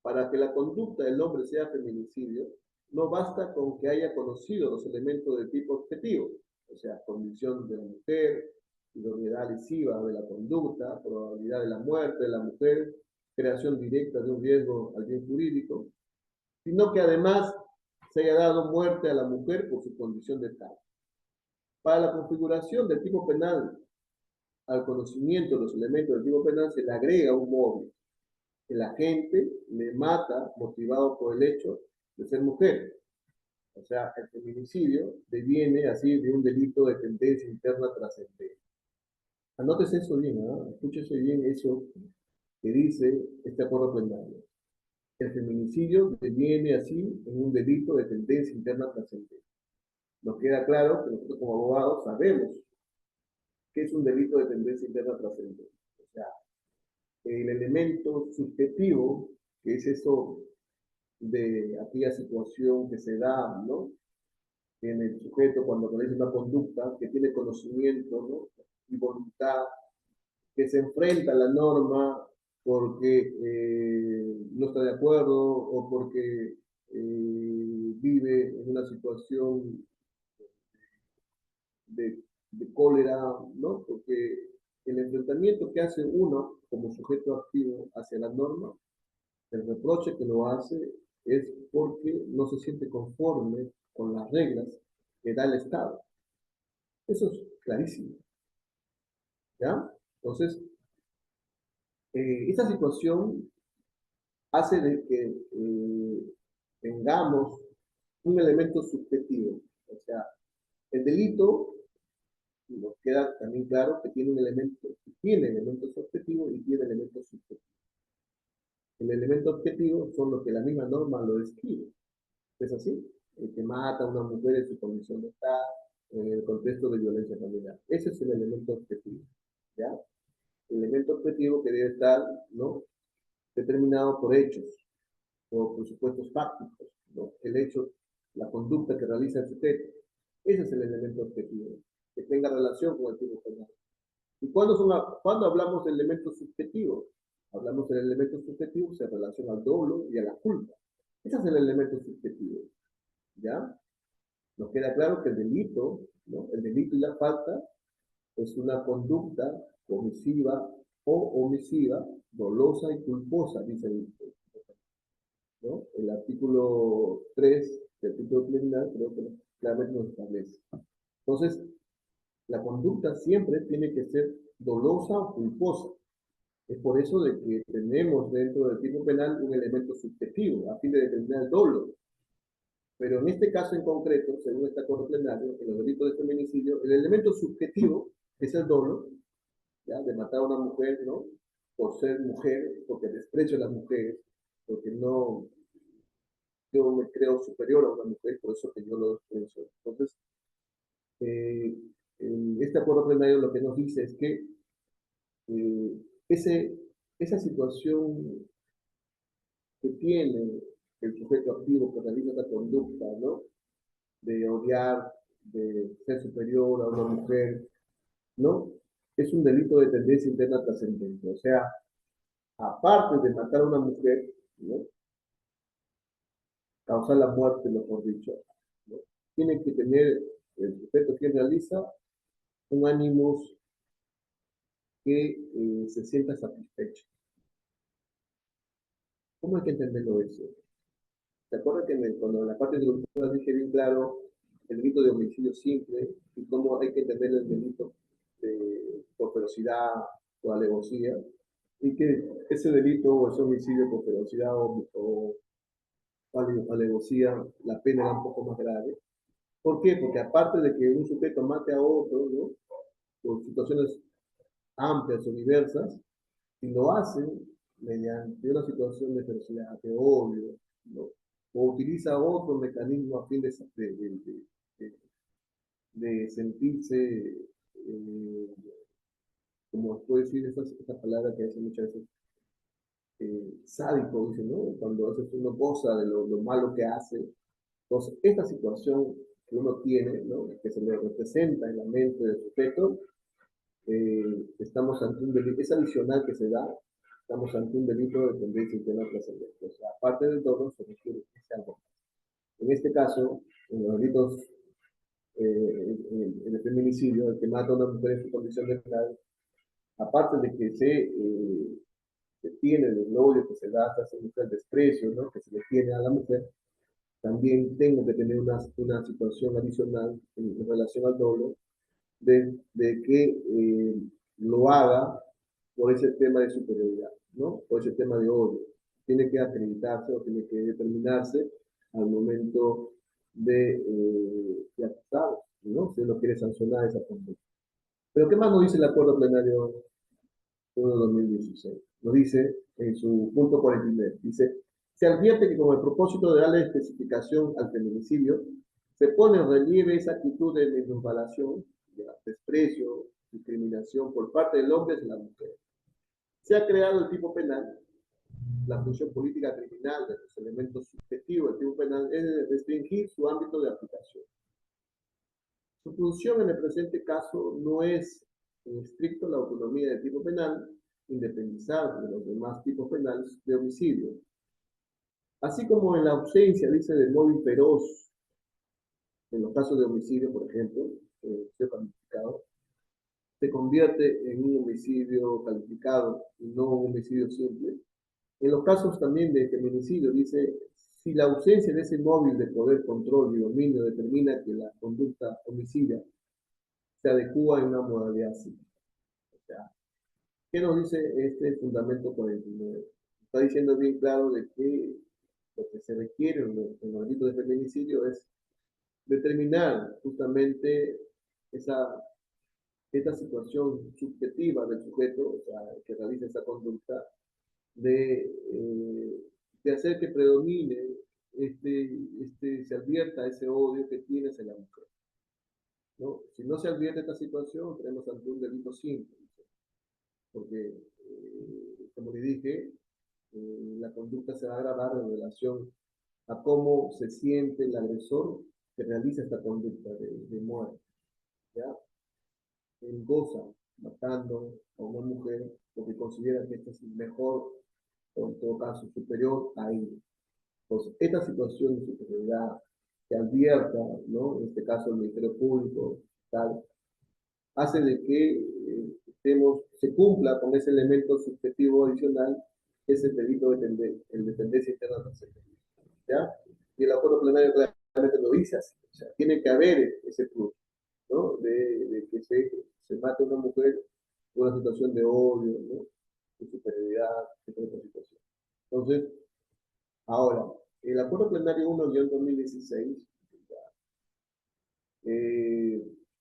S1: Para que la conducta del hombre sea feminicidio, no basta con que haya conocido los elementos de tipo objetivo, o sea, condición de la mujer, idoneidad lesiva de la conducta, probabilidad de la muerte de la mujer, creación directa de un riesgo al bien jurídico, sino que además se haya dado muerte a la mujer por su condición de tal. Para la configuración del tipo penal, al conocimiento de los elementos del tipo penal se le agrega un móvil. El agente le mata motivado por el hecho de ser mujer. O sea, el feminicidio deviene así de un delito de tendencia interna trascendente. Anótese eso bien, ¿no? Escúchese bien eso que dice este acuerdo plenario. El feminicidio deviene así en un delito de tendencia interna trascendente. Nos queda claro que nosotros como abogados sabemos que es un delito de tendencia interna trascendente. O sea, el elemento subjetivo, que es eso de aquella situación que se da, ¿no? En el sujeto cuando realiza una conducta, que tiene conocimiento, ¿no? Y voluntad, que se enfrenta a la norma porque no está de acuerdo o porque vive en una situación de cólera, ¿no? Porque el enfrentamiento que hace uno como sujeto activo hacia la norma, el reproche que lo hace es porque no se siente conforme con las reglas que da el Estado. Eso es clarísimo, ¿ya? Entonces, esta situación hace de que tengamos un elemento subjetivo. O sea, el delito nos queda también claro que tiene elementos objetivos y tiene elementos subjetivos. El elemento objetivo son los que la misma norma lo describe. ¿Es así? El que mata a una mujer en su condición de estar, en el contexto de violencia familiar. Ese es el elemento objetivo. ¿Ya? El elemento objetivo que debe estar, ¿no? Determinado por hechos, por supuestos fácticos, ¿no? El hecho, la conducta que realiza el sujeto. Ese es el elemento objetivo. que tenga relación con el tipo penal. ¿Y cuando hablamos de elementos subjetivos? Hablamos del elemento subjetivo que se relaciona al dolo y a la culpa. Ese es el elemento subjetivo, ¿ya? Nos queda claro que el delito, ¿no? El delito y la falta es una conducta omisiva o omisiva, dolosa y culposa, dice ¿no? El artículo 3 del título criminal creo que claramente nos establece. Entonces, la conducta siempre tiene que ser dolosa o culposa. Es por eso de que tenemos dentro del tipo penal un elemento subjetivo a fin de determinar el dolo. Pero en este caso en concreto, según este acuerdo plenario, en los delitos de feminicidio, el elemento subjetivo, que es el dolo, ¿ya? De matar a una mujer, ¿no? Por ser mujer, porque desprecio a las mujeres, porque no, yo me creo superior a una mujer, por eso que yo lo desprecio. Entonces, eh, este acuerdo plenario lo que nos dice es que eh, esa situación que tiene el sujeto activo que realiza la conducta, ¿no? De odiar, de ser superior a una mujer, ¿no? Es un delito de tendencia interna trascendente. O sea, aparte de matar a una mujer, ¿no? Causar la muerte, mejor dicho, ¿no? Tiene que tener el sujeto que realiza un ánimo que se sienta satisfecho. ¿Cómo hay que entenderlo eso? ¿Se acuerdan que cuando en la parte de introducción dije bien claro el delito de homicidio simple y cómo hay que entender el delito por ferocidad o alevosía? Y que ese delito o ese homicidio por ferocidad o alevosía, la pena era un poco más grave. ¿Por qué? Porque aparte de que un sujeto mate a otro, ¿no? Por situaciones amplias o diversas, si lo hacen mediante una situación de ferocidad, de odio, ¿no? O utiliza otro mecanismo a fin de sentirse, como puedo decir esta palabra que hace muchas veces, sádico, dice, ¿no? Cuando a veces uno goza de lo malo que hace. Entonces, esta situación que uno tiene, ¿no? Que se le representa en la mente del sujeto, estamos ante un delito, es adicional que se da, estamos ante un delito de tendencia interna trascendente. O sea, aparte del dolo, se requiere que sea algo. En este caso, en los delitos, en el feminicidio, el que mata a una mujer en su condición de mujer, aparte de que se tiene el odio que se da hasta esa mujer, el desprecio, ¿no? Que se le tiene a la mujer, también tengo que tener una situación adicional en relación al dolo, de que lo haga por ese tema de superioridad, ¿no? Por ese tema de odio. Tiene que acreditarse o tiene que determinarse al momento de acusar, ¿no? Si uno quiere sancionar esa conducta. Pero ¿qué más nos dice el acuerdo plenario 1 de 2016? Nos dice en su punto 49, dice, se advierte que con el propósito de darle especificación al feminicidio, se pone en relieve esa actitud de minusvalación, de desprecio, discriminación por parte del hombre hacia la mujer. Se ha creado el tipo penal, la función política criminal de los elementos subjetivos del tipo penal es de restringir su ámbito de aplicación. Su función en el presente caso no es en estricto la autonomía del tipo penal, independizar de los demás tipos penales de homicidio. Así como en la ausencia, dice, del móvil feroz, en los casos de homicidio, por ejemplo, calificado, se convierte en un homicidio calificado y no un homicidio simple. En los casos también de feminicidio, dice, si la ausencia de ese móvil de poder, control y dominio determina que la conducta homicida se adecua en una modalidad así. O sea, ¿qué nos dice este fundamento 49? Está diciendo bien claro de que lo que se requiere en los delitos de feminicidio es determinar justamente esta situación subjetiva del sujeto, o sea, que realiza esa conducta, de hacer que predomine, se advierta ese odio que tiene hacia la mujer, ¿no? Si no se advierte esta situación, tenemos ante un delito simple, porque, como le dije, la conducta se va a agravar en relación a cómo se siente el agresor que realiza esta conducta de muerte, ¿ya? él goza matando a una mujer porque considera que esta es mejor o en todo caso superior a ella. Entonces, esta situación de superioridad que advierta, ¿no? En este caso el Ministerio Público, tal, hace de que se cumpla con ese elemento subjetivo adicional, que es el delito de tendencia interna trascendente. ¿Ya? Y el acuerdo plenario realmente lo dice así. O sea, tiene que haber ese plus, ¿no? De que se mate a una mujer por una situación de odio, ¿no? De superioridad, de otra situación. Entonces, ahora, el acuerdo plenario 1-2016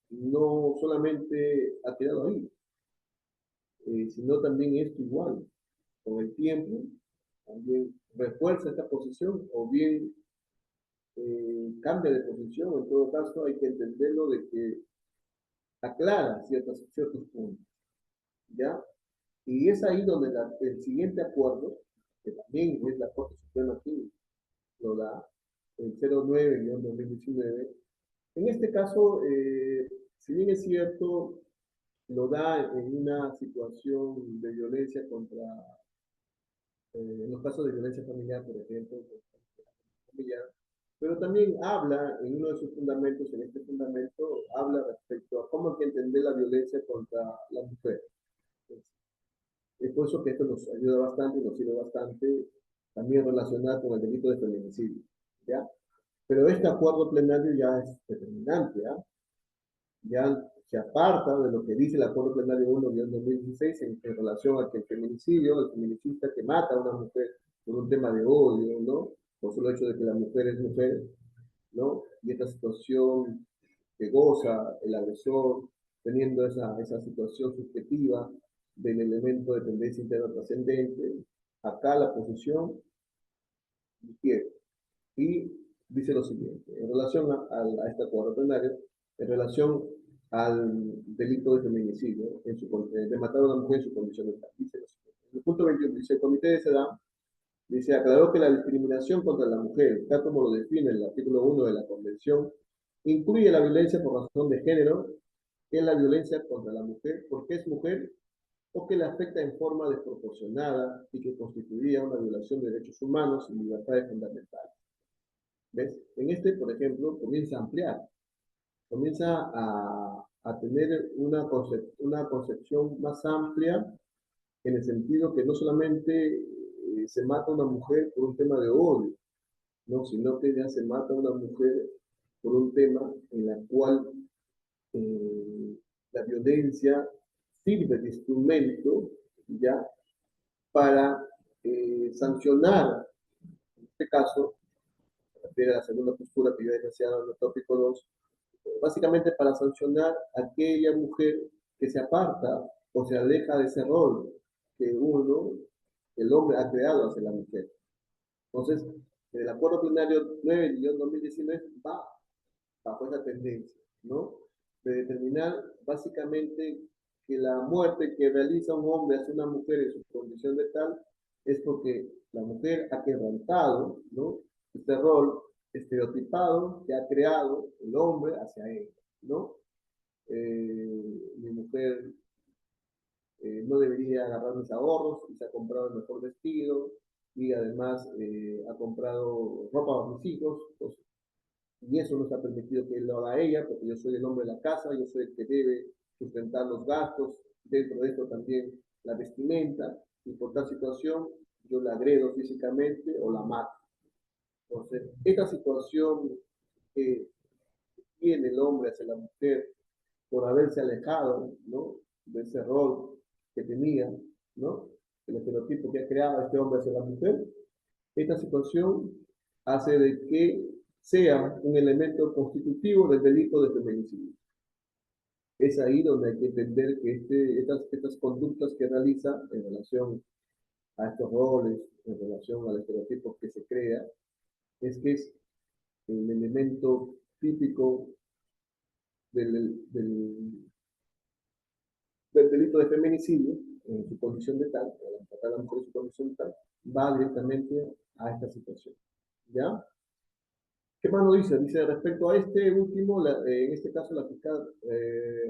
S1: no solamente ha quedado ahí, sino también esto igual, con el tiempo, también refuerza esta posición o bien cambia de posición. En todo caso, hay que entenderlo de que aclara ciertos puntos, ¿ya? Y es ahí donde el siguiente acuerdo, que también es la Corte Suprema aquí, lo da, el 09-2019, en este caso, si bien es cierto, lo da en una situación de violencia contra, en los casos de violencia familiar, por ejemplo, familiar, pero también habla en uno de sus fundamentos, en este fundamento, habla respecto a cómo hay que entender la violencia contra la mujer. Es por eso que esto nos ayuda bastante y nos sirve bastante también relacionado con el delito de feminicidio, ¿ya? Pero este acuerdo plenario ya es determinante, ¿ya? Ya se aparta de lo que dice el acuerdo plenario 1-2016 en relación a que el feminicidio, el feminicida que mata a una mujer por un tema de odio, ¿no? Por solo hecho de que la mujer es mujer, ¿no? Y esta situación que goza el agresor, teniendo esa situación subjetiva del elemento de tendencia interna trascendente, acá la posición difiere. Y dice lo siguiente, en relación a este acuerdo plenario, en relación al delito de feminicidio, de matar a una mujer en su condición de tal. Dice lo siguiente. En el punto 21 dice, el Comité de Sedam dice, aclaró que la discriminación contra la mujer, tal como lo define el artículo 1 de la Convención, incluye la violencia por razón de género, que es la violencia contra la mujer porque es mujer o que la afecta en forma desproporcionada y que constituiría una violación de derechos humanos y libertades fundamentales. ¿Ves? En este, por ejemplo, comienza a ampliar, comienza a tener una concepción más amplia en el sentido que no solamente se mata a una mujer por un tema de odio, ¿no? Sino que ya se mata a una mujer por un tema en la cual la violencia sirve de instrumento ya para sancionar, en este caso, refiere a la segunda postura que yo he denunciado en el tópico 2, básicamente para sancionar a aquella mujer que se aparta o se aleja de ese rol que el hombre ha creado hacia la mujer. Entonces, el acuerdo plenario 9-2019 va bajo esa tendencia, ¿no? De determinar básicamente que la muerte que realiza un hombre hacia una mujer en su condición de tal es porque la mujer ha quebrantado, ¿no? Este rol estereotipado que ha creado el hombre hacia ella, ¿no? Mi mujer no debería agarrar mis ahorros y se ha comprado el mejor vestido y además ha comprado ropa para mis hijos, pues, y eso no está permitido que él lo haga a ella, porque yo soy el hombre de la casa, yo soy el que debe sustentar los gastos, dentro de esto también la vestimenta, y por tal situación yo la agredo físicamente o la mato. Entonces, esta situación que tiene el hombre hacia la mujer por haberse alejado, ¿no? De ese rol que tenía, ¿no? El estereotipo que ha creado este hombre hacia la mujer, esta situación hace de que sea un elemento constitutivo del delito de feminicidio. Es ahí donde hay que entender que estas conductas que realiza en relación a estos roles, en relación al estereotipo que se crea, es que es el elemento típico del delito de feminicidio en su condición de tal, al tratar a la mujer en su condición de tal, va directamente a esta situación. ¿Ya? ¿Qué más nos dice? Dice, respecto a este último, en este caso la fiscal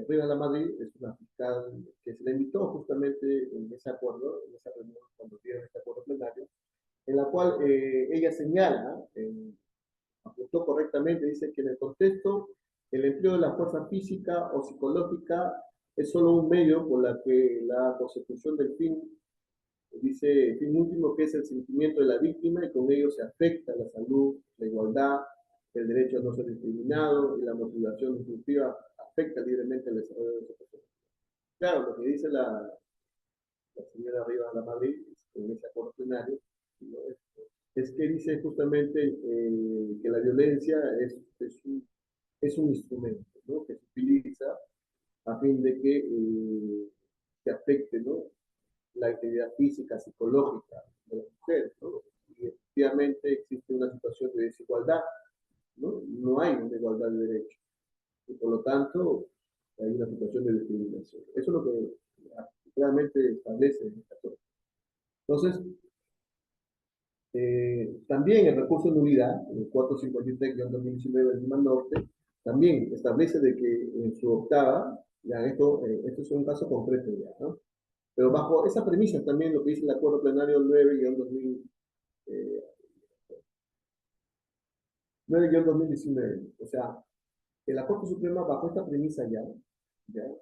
S1: Rivas La Madrid es una fiscal que se le invitó justamente en ese acuerdo, en esa reunión, cuando dieron este acuerdo plenario, en la cual ella señala, apuntó correctamente, dice que en el contexto el empleo de la fuerza física o psicológica es solo un medio por la que la consecución del fin, dice, el fin último que es el sentimiento de la víctima y con ello se afecta la salud, la igualdad, el derecho a no ser discriminado y la motivación disruptiva afecta libremente el desarrollo de esa persona. Claro, lo que dice la señora Rivas de la Madrid en ese acuerdo plenario, ¿no? Es que dice justamente que la violencia es un instrumento, ¿no? Que se utiliza a fin de que se afecte, ¿no? La integridad física, psicológica de las mujeres, ¿no? Y efectivamente existe una situación de desigualdad, ¿no? No hay una igualdad de derechos y por lo tanto hay una situación de discriminación. Eso es lo que realmente establece esta cosa. Entonces, también el recurso de nulidad, el 453-2019 del Lima Norte, también establece de que en su octava, ya esto es un caso concreto ya, ¿no? Pero bajo esa premisa también lo que dice el acuerdo plenario 9-2019, o sea, la Corte Suprema bajo esta premisa ya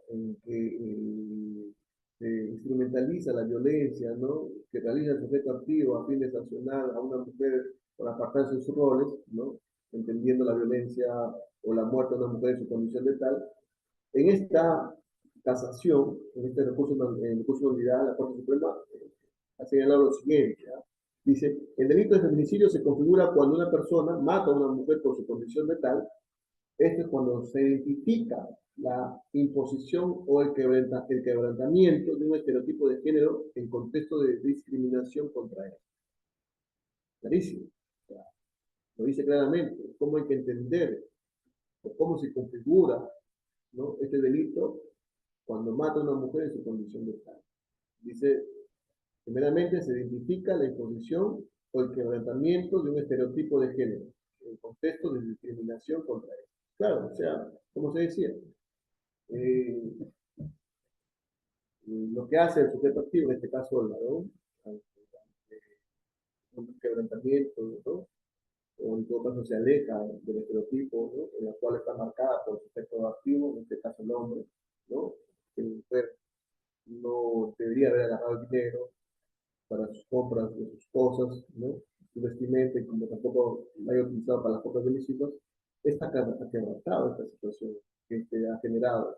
S1: en que se instrumentaliza la violencia, ¿no? Que realiza el sujeto activo a fin de sancionar a una mujer por apartarse de sus roles, ¿no? Entendiendo la violencia o la muerte de una mujer en su condición de tal. En esta casación, en este recurso, en recurso de unidad, la Corte Suprema ha señalado lo siguiente, ¿ya? Dice, el delito de feminicidio se configura cuando una persona mata a una mujer por su condición de tal. Esto es cuando se identifica la imposición o el quebrantamiento de un estereotipo de género en contexto de discriminación contra él. Clarísimo. O sea, lo dice claramente. ¿Cómo hay que entender o cómo se configura, ¿no? Este delito cuando mata a una mujer en su condición de tal? Dice, primeramente se identifica la imposición o el quebrantamiento de un estereotipo de género en contexto de discriminación contra él. Claro, o sea, como se decía, eh, lo que hace el sujeto activo, en este caso el varón, un quebrantamiento, ¿no? O en todo caso se aleja del estereotipo, ¿no? En la cual está marcada por el sujeto activo, en este caso el hombre, ¿no? Que la mujer no debería haber agarrado el dinero para sus compras de sus cosas, ¿no? Su vestimenta, y como tampoco la haya utilizado para las compras de mis hijos, está quebrantado esta situación que ha generado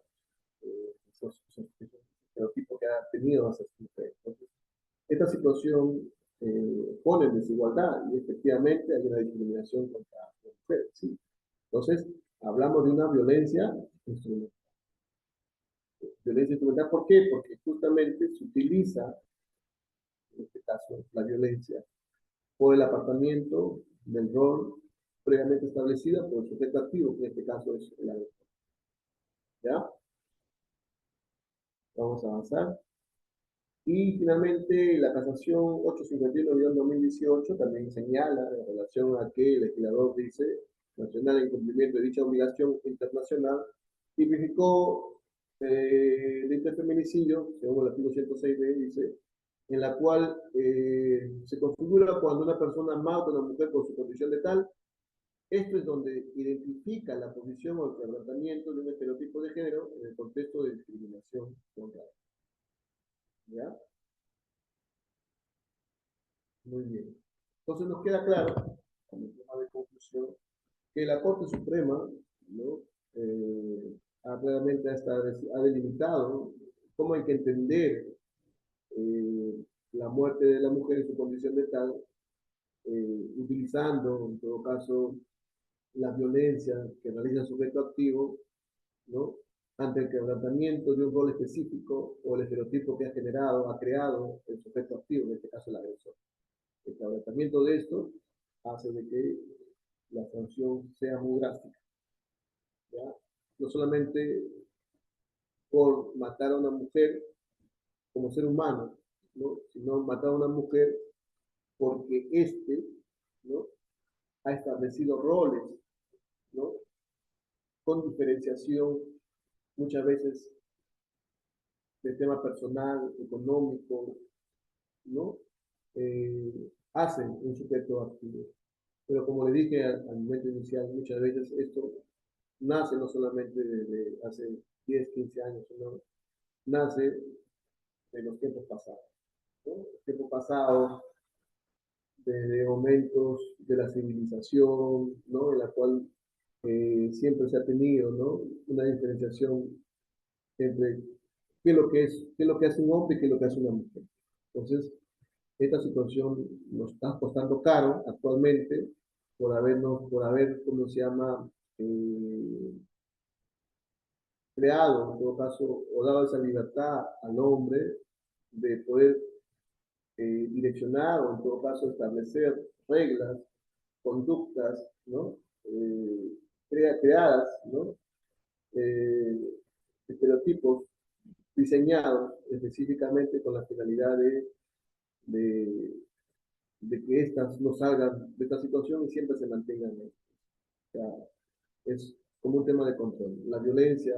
S1: esos estereotipos que ha tenido esas mujeres. Entonces, esta situación pone en desigualdad y efectivamente hay una discriminación contra las mujeres. ¿Sí? Entonces, hablamos de una violencia instrumental. Violencia instrumental, ¿por qué? Porque justamente se utiliza, en este caso, la violencia por el apartamiento del rol previamente establecido por el sujeto activo, que en este caso es el agresor. ¿Ya? Vamos a avanzar. Y finalmente, la casación 851-2018 también señala en relación a que el legislador dice nacional en cumplimiento de dicha obligación internacional, tipificó el interfeminicidio, según el artículo 106b, dice, en la cual se configura cuando una persona mata a una mujer por su condición de tal. Esto es donde identifica la posición o el quebrantamiento de un estereotipo de género en el contexto de discriminación contra él. ¿Ya? Muy bien. Entonces nos queda claro, como tema de conclusión, que la Corte Suprema, ¿no? Claramente ha delimitado cómo hay que entender la muerte de la mujer en su condición de tal, utilizando, en todo caso, la violencia que realiza el sujeto activo, ¿no? Ante el quebrantamiento de un rol específico o el estereotipo que ha creado el sujeto activo, en este caso el agresor. El quebrantamiento de esto hace de que la sanción sea muy drástica. ¿Ya? No solamente por matar a una mujer como ser humano, ¿no? Sino matar a una mujer porque ¿no? Ha establecido roles ¿no? Con diferenciación muchas veces del tema personal, económico, ¿no? Hacen un sujeto activo. Pero como le dije al momento inicial, muchas veces esto nace no solamente desde hace 10, 15 años, sino nace de los tiempos pasados, ¿no? El tiempo pasado, de momentos de la civilización, ¿no? En la cual siempre se ha tenido, ¿no? Una diferenciación entre qué es lo que hace un hombre y qué es lo que hace una mujer. Entonces, esta situación nos está costando caro actualmente por haber, ¿cómo se llama? Creado, en todo caso, o dado esa libertad al hombre de poder direccionar o en todo caso establecer reglas, conductas, ¿no? Creadas, ¿no? Eh, estereotipos diseñados específicamente con la finalidad de, de que éstas no salgan de esta situación y siempre se mantengan. O sea, es como un tema de control. La violencia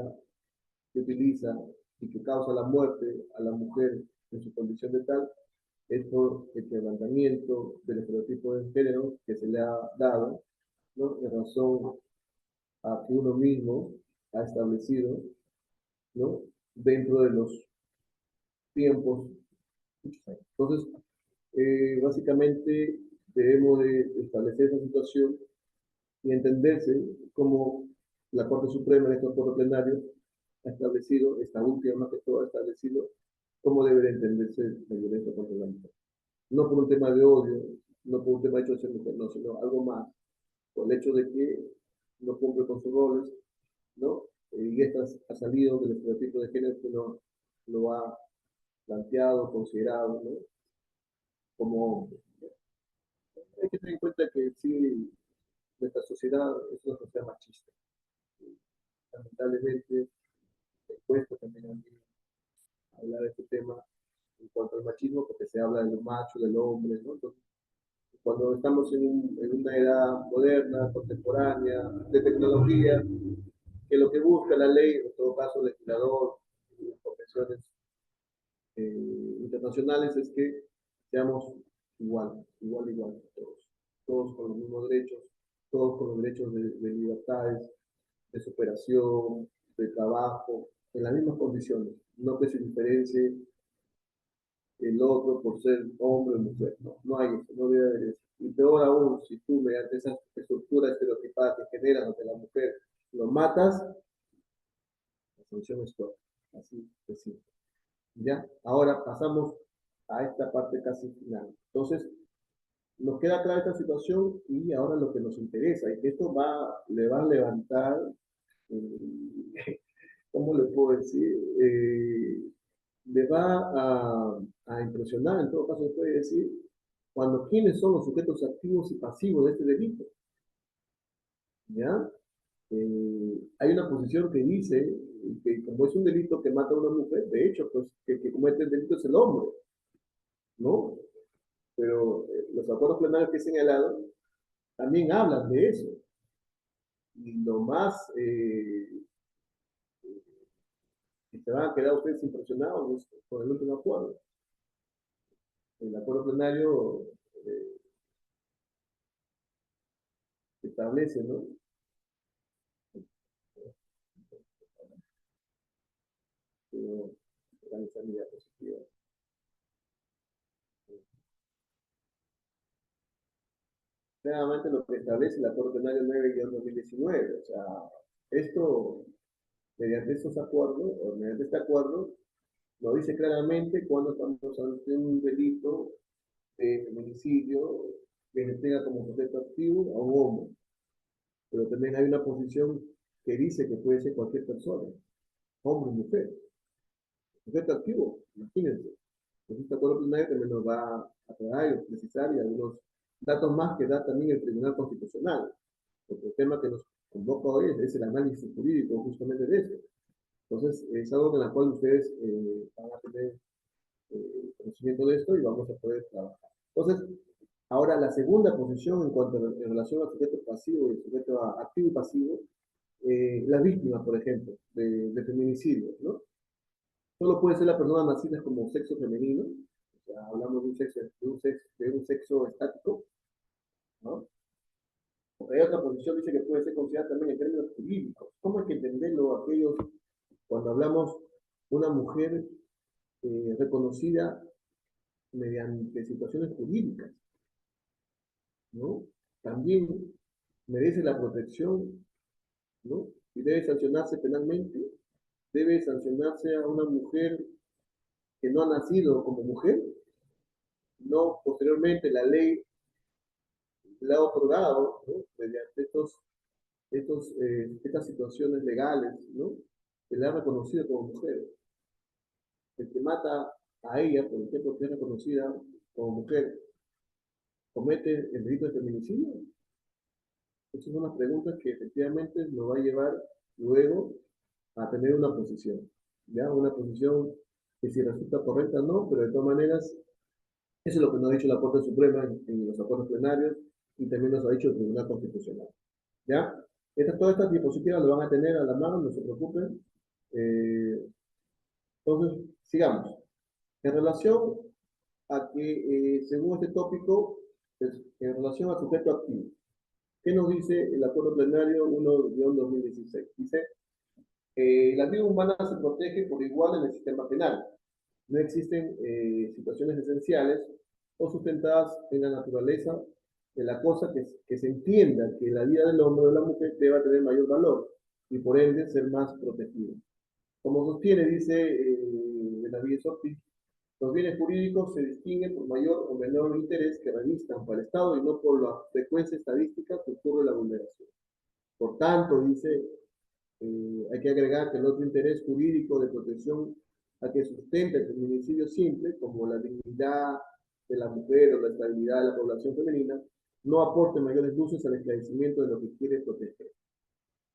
S1: que utiliza y que causa la muerte a la mujer en su condición de tal es por el quebrantamiento del estereotipo de género que se le ha dado, ¿no? En razón a que uno mismo ha establecido, ¿no? Dentro de los tiempos. Entonces, básicamente debemos de establecer esa situación y entenderse como la Corte Suprema en este acuerdo plenario ha establecido, esta última más que todo ha establecido cómo debe de entenderse la violencia contra la mujer. No por un tema de odio, no por un tema de hecho de ser mujer, no, sino algo más, por el hecho de que no cumple con sus roles, ¿no? Y estas ha salido del estereotipo de género que no lo ha planteado, considerado, ¿no? Como hombre. Hay que tener en cuenta que sí, nuestra sociedad es una sociedad machista. Lamentablemente, me cuesta también a mí hablar de este tema en cuanto al machismo, porque se habla de lo macho, del hombre, ¿no? Entonces, cuando estamos en una edad moderna, contemporánea, de tecnología, que lo que busca la ley, en todo caso el legislador y las profesiones internacionales, es que seamos igual, todos con los mismos derechos, todos con los derechos de libertades, de superación, de trabajo, en las mismas condiciones, no que se diferencie el otro por ser hombre o mujer, no hay eso, no debe haber eso. Y peor aún, si tú mediante esa estructura estereotipada que generas ante la mujer lo matas, la sanción es toda, así de simple. ¿Ya? Ahora pasamos a esta parte casi final. Entonces, nos queda clara esta situación y ahora lo que nos interesa, y que esto le va a levantar, ¿cómo le puedo decir? Le va a impresionar, en todo caso se puede decir, cuando quiénes son los sujetos activos y pasivos de este delito. ¿Ya? Hay una posición que dice que como es un delito que mata a una mujer, de hecho, pues que comete el delito es el hombre, ¿no? Pero los acuerdos plenarios que he señalado también hablan de eso. Y lo más que se van a quedar ustedes impresionados es con el último acuerdo. El acuerdo plenario eh, establece, ¿no? Organizar medidas positivas. Claramente lo que establece el acuerdo plenario 9-2019. O sea, esto, mediante estos acuerdos, o mediante este acuerdo, lo dice claramente cuando estamos ante un delito de feminicidio que tenga como sujeto activo a un hombre. Pero también hay una posición que dice que puede ser cualquier persona, hombre o mujer. Sujeto activo, imagínense. Entonces, este acuerdo plenario también nos va a aclarar y precisar y algunos datos más que da también el Tribunal Constitucional. Porque el tema que nos convoca hoy es el análisis jurídico justamente de esto. Entonces, es algo en la cual ustedes van a tener conocimiento de esto y vamos a poder trabajar. Entonces, Ahora, la segunda posición en relación al sujeto pasivo y el sujeto activo y pasivo, las víctimas, por ejemplo, de feminicidio, ¿no? Solo puede ser la persona nacida como sexo femenino, o sea, hablamos de un sexo estático, ¿no? Porque hay otra posición, dice que puede ser considerada también en términos jurídicos. ¿Cómo hay que entenderlo aquellos cuando hablamos de una mujer reconocida mediante situaciones jurídicas, ¿no? También merece la protección, ¿no? Y debe sancionarse penalmente, debe sancionarse a una mujer que no ha nacido como mujer, no posteriormente la ley le ha otorgado, ¿no? Mediante estas situaciones legales, ¿no? Que le ha reconocido como mujer. El que mata a ella, por ejemplo, que es reconocida como mujer, comete el delito de feminicidio. Esas son las preguntas que efectivamente nos va a llevar luego a tener una posición, ¿ya? Una posición que si resulta correcta o no, pero de todas maneras, eso es lo que nos ha dicho la Corte Suprema en los acuerdos plenarios y también nos ha dicho el Tribunal Constitucional, ¿ya? Todas estas diapositivas lo van a tener a la mano, no se preocupen. Entonces, sigamos. En relación a que, según este tópico, en relación al sujeto activo, ¿qué nos dice el acuerdo plenario 1-2016? Dice, la vida humana se protege por igual en el sistema penal. No existen situaciones esenciales o sustentadas en la naturaleza de la cosa que se entienda que la vida del hombre o de la mujer deba tener mayor valor y por ende ser más protegida. Como sostiene, dice Benavides Ortiz, los bienes jurídicos se distinguen por mayor o menor interés que revistan para el Estado y no por la frecuencia estadística que ocurre la vulneración. Por tanto, dice, hay que agregar que el otro interés jurídico de protección a que sustenta el feminicidio simple, como la dignidad de la mujer o la estabilidad de la población femenina, no aporte mayores luces al esclarecimiento de lo que quiere proteger.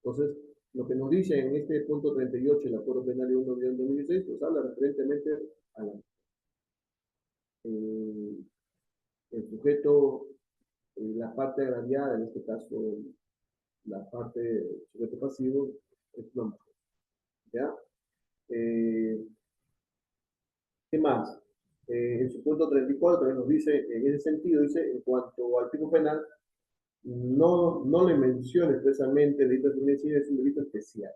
S1: Entonces, lo que nos dice en este punto 38 el Acuerdo Plenario 1-2016, pues habla referentemente a eh, el sujeto, la parte agraviada, en este caso la parte del sujeto pasivo, es una mujer. ¿Ya? ¿Qué más? En su punto 34 también nos dice, en ese sentido, dice, en cuanto al tipo penal, no le menciona expresamente el delito de feminicidio, es un delito especial.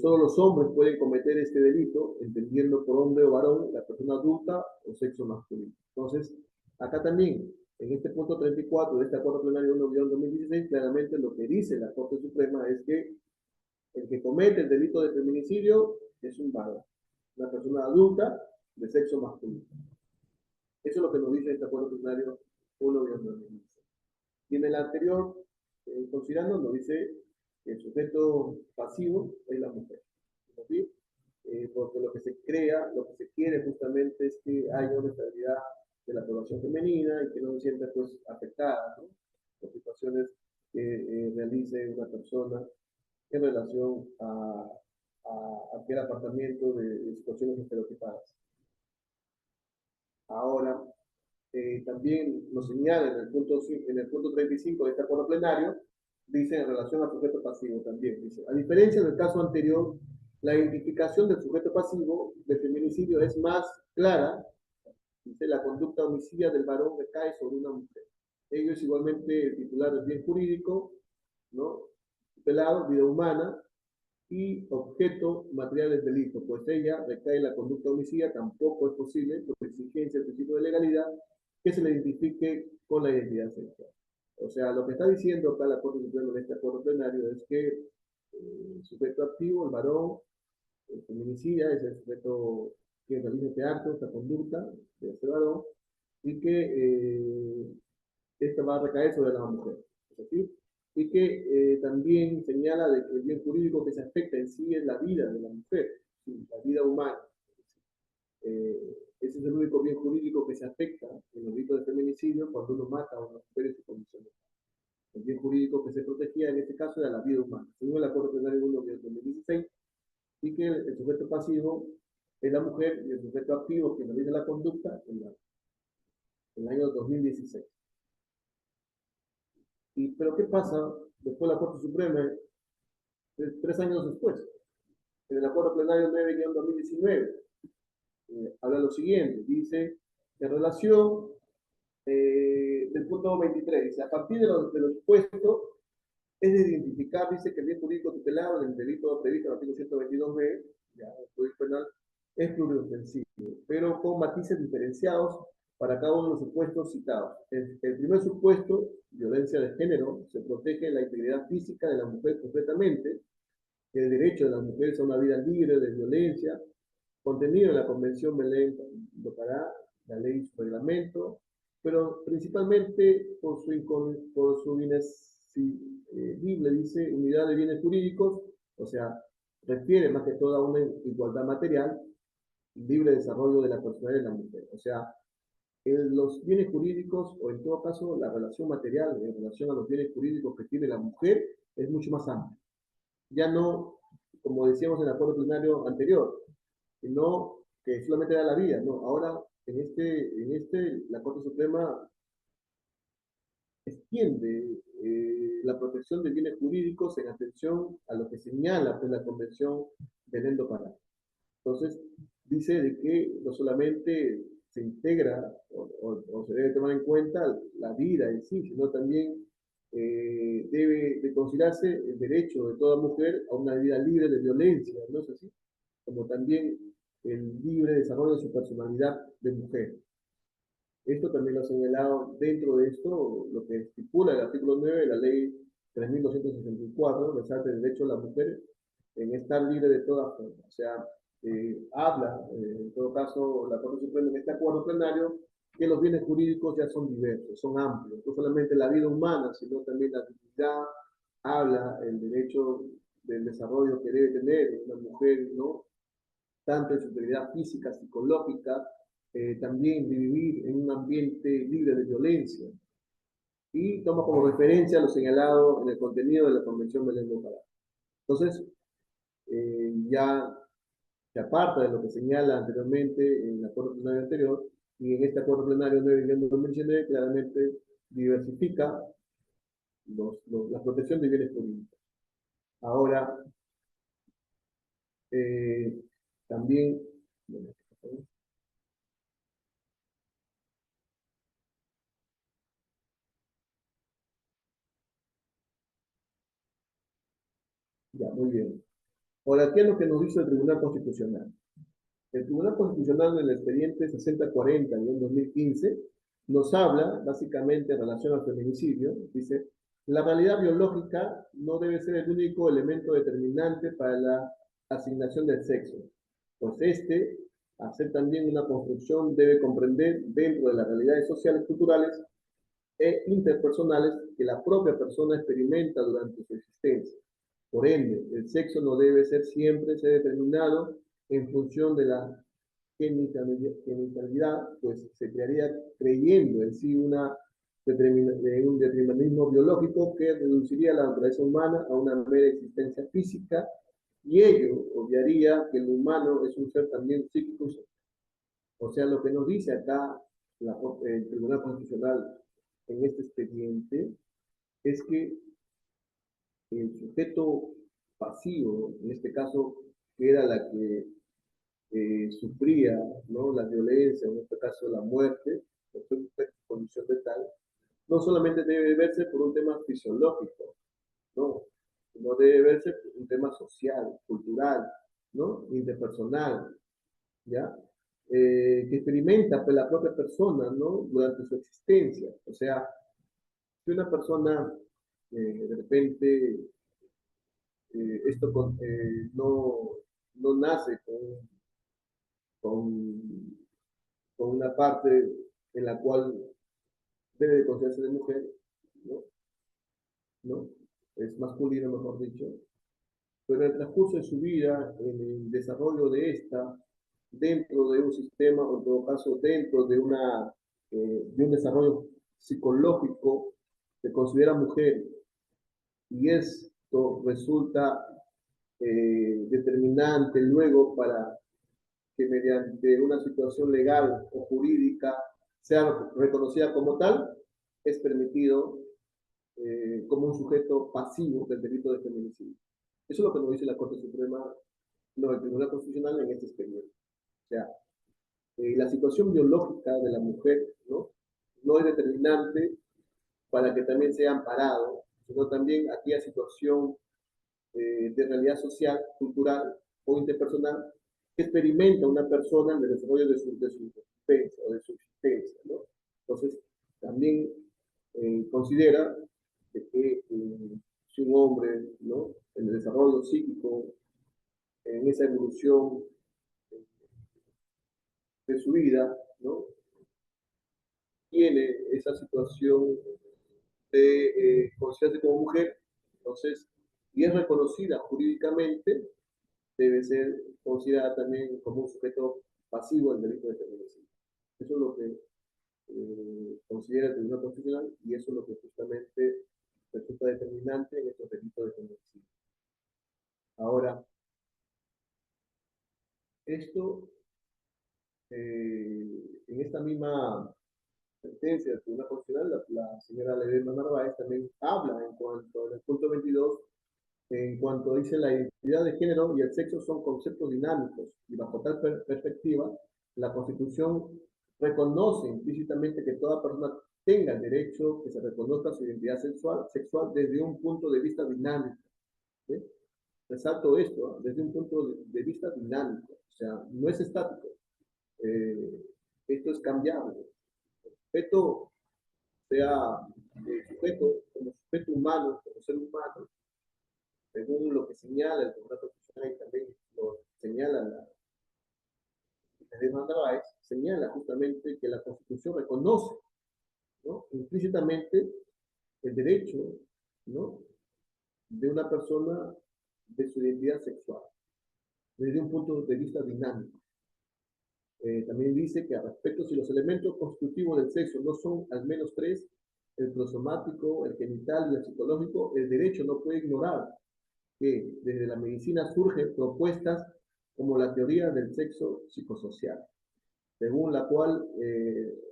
S1: Solo los hombres pueden cometer este delito, entendiendo por hombre o varón la persona adulta o sexo masculino. Entonces, acá también, en este punto 34 de este acuerdo plenario 1-2016, claramente lo que dice la Corte Suprema es que el que comete el delito de feminicidio es un varón, una persona adulta de sexo masculino. Eso es lo que nos dice este acuerdo plenario 1-2016. Y en el anterior, considerando, nos dice que el sujeto pasivo es la mujer. ¿Sí? Porque lo que se crea, lo que se quiere justamente es que haya una estabilidad de la población femenina y que no se sienta pues afectada, ¿no? Por situaciones que realice una persona en relación a aquel apartamiento de situaciones estereotipadas. Ahora, también nos señala en el punto 35 de este acuerdo plenario, dice en relación al sujeto pasivo también, dice, a diferencia del caso anterior, la identificación del sujeto pasivo del feminicidio es más clara, dice, la conducta homicida del varón recae sobre una mujer. Ello es igualmente el titular del bien jurídico, ¿no? Pelado, vida humana, y objeto material del delito, pues ella recae en la conducta homicida, tampoco es posible, por exigencia del principio de legalidad, que se le identifique con la identidad sexual. O sea, lo que está diciendo acá la Corte Suprema en este acuerdo plenario es que el sujeto activo, el varón, el feminicida, es el sujeto que realiza este acto, esta conducta de este varón, y que esta va a recaer sobre la mujer. ¿Es así? Y que también señala de que el bien jurídico que se afecta en sí es la vida de la mujer, ¿sí? La vida humana. Ese es el único bien jurídico que se afecta en el delito de feminicidio cuando uno mata a una mujer en su condición. El bien jurídico que se protegía en este caso era la vida humana, según el Acuerdo Plenario 1 de 2016, y que el sujeto pasivo es la mujer y el sujeto activo que realiza la conducta es la. en el año 2016. Pero ¿qué pasa después de la Corte Suprema, 3 años después? En el acuerdo plenario 9-2019, habla lo siguiente, dice, en relación del punto 23, dice, a partir de los supuestos, es de identificar, dice que el bien jurídico tutelado del delito previsto en el artículo 122b, ya, el Código Penal, es pluriofensivo, pero con matices diferenciados para cada uno de los supuestos citados. El primer supuesto, violencia de género, se protege la integridad física de la mujer completamente, el derecho de las mujeres a una vida libre de violencia, contenido en la Convención Belén do Pará, la ley y su reglamento, pero principalmente por su inexcedible, dice, unidad de bienes jurídicos, o sea, refiere más que todo a una igualdad material, libre desarrollo de la personalidad de la mujer. O sea, los bienes jurídicos, o en todo caso, la relación material en relación a los bienes jurídicos que tiene la mujer es mucho más amplia. Ya no, como decíamos en el acuerdo plenario anterior, sino que solamente da la vida, ¿no? Ahora, la Corte Suprema extiende la protección de bienes jurídicos en atención a lo que señala pues, la Convención Belén do Pará. Entonces, dice de que no solamente se integra o se debe tomar en cuenta la vida en sí, sino también debe de considerarse el derecho de toda mujer a una vida libre de violencia, ¿no es así? Como también el libre desarrollo de su personalidad de mujer. Esto también lo ha señalado dentro de esto, lo que estipula el artículo 9 de la ley 3.264, resalta el derecho de la mujer en estar libre de toda forma. O sea, habla, en todo caso, la Corte Suprema en este acuerdo plenario, que los bienes jurídicos ya son diversos, son amplios, no solamente la vida humana, sino también la dignidad, habla el derecho del desarrollo que debe tener una mujer, ¿no? Tanto en su integridad física, psicológica, también de vivir en un ambiente libre de violencia. Y toma como referencia lo señalado en el contenido de la Convención Belén do Pará. Entonces, ya se aparta de lo que señala anteriormente en el acuerdo plenario anterior, y en este acuerdo plenario 9-2019 claramente diversifica la protección de bienes jurídicos. Ahora, también, ya, muy bien. Ahora, ¿qué es lo que nos dice el Tribunal Constitucional? El Tribunal Constitucional en el expediente 6040-2015 nos habla básicamente en relación al feminicidio. Dice, la realidad biológica no debe ser el único elemento determinante para la asignación del sexo, pues hacer también una construcción, debe comprender dentro de las realidades sociales, culturales e interpersonales que la propia persona experimenta durante su existencia. Por ende, el sexo no debe siempre ser determinado en función de la genitalidad, pues se crearía creyendo en sí un determinismo biológico que reduciría la naturaleza humana a una mera existencia física, y ello obviaría que el humano es un ser también psíquico. O sea, lo que nos dice acá el Tribunal Constitucional en este expediente es que el sujeto pasivo, en este caso, que era la que sufría, ¿no?, la violencia, en este caso la muerte, por su condición de tal, no solamente debe verse por un tema fisiológico, ¿no? No debe verse por un tema social, cultural, ¿no?, interpersonal, ¿ya? Que experimenta pues, la propia persona, ¿no?, durante su existencia. O sea, si una persona de repente no nace con, con una parte en la cual debe de considerarse de mujer, ¿no? ¿No? Es masculino, mejor dicho, pero en el transcurso de su vida, en el desarrollo de esta, dentro de un sistema, o en todo caso dentro de un desarrollo psicológico, se considera mujer, y esto resulta determinante luego para que mediante una situación legal o jurídica sea reconocida como tal, es permitido como un sujeto pasivo del delito de feminicidio. Eso es lo que nos dice la Corte Suprema, no, el Tribunal Constitucional en este expediente. O sea, la situación biológica de la mujer, ¿no? No es determinante para que también sea amparado, sino también aquella situación de realidad social, cultural o interpersonal que experimenta una persona en el desarrollo de su existencia o de su existencia, ¿no? Entonces, también considera de que si un hombre, ¿no? En el desarrollo psíquico, en esa evolución de su vida, ¿no? Tiene esa situación de considerarse como mujer, entonces, y es reconocida jurídicamente, debe ser considerada también como un sujeto pasivo del delito de feminicidio. Eso es lo que considera el Tribunal Constitucional y eso es lo que justamente resulta determinante en estos delitos de feminicidio. Ahora, esto, en esta misma sentencia del Tribunal Constitucional, la señora Ledesma Narváez también habla en cuanto al punto 22, en cuanto dice la identidad de género y el sexo son conceptos dinámicos y bajo tal perspectiva, la Constitución reconoce implícitamente que toda persona tenga el derecho que se reconozca su identidad sexual desde un punto de vista dinámico. ¿Sí? Resalto esto, desde un punto de vista dinámico, o sea, no es estático. Esto es cambiable. El sujeto sea sujeto como sujeto humano, como ser humano, según lo que señala el Tribunal Constitucional y también lo señala la demanda Baez, señala justamente que la Constitución reconoce, ¿no? Implícitamente el derecho, ¿no? De una persona de su identidad sexual, desde un punto de vista dinámico. También dice que a respecto si los elementos constitutivos del sexo no son al menos tres, el prosomático, el genital y el psicológico, el derecho no puede ignorar que desde la medicina surgen propuestas como la teoría del sexo psicosocial, según la cual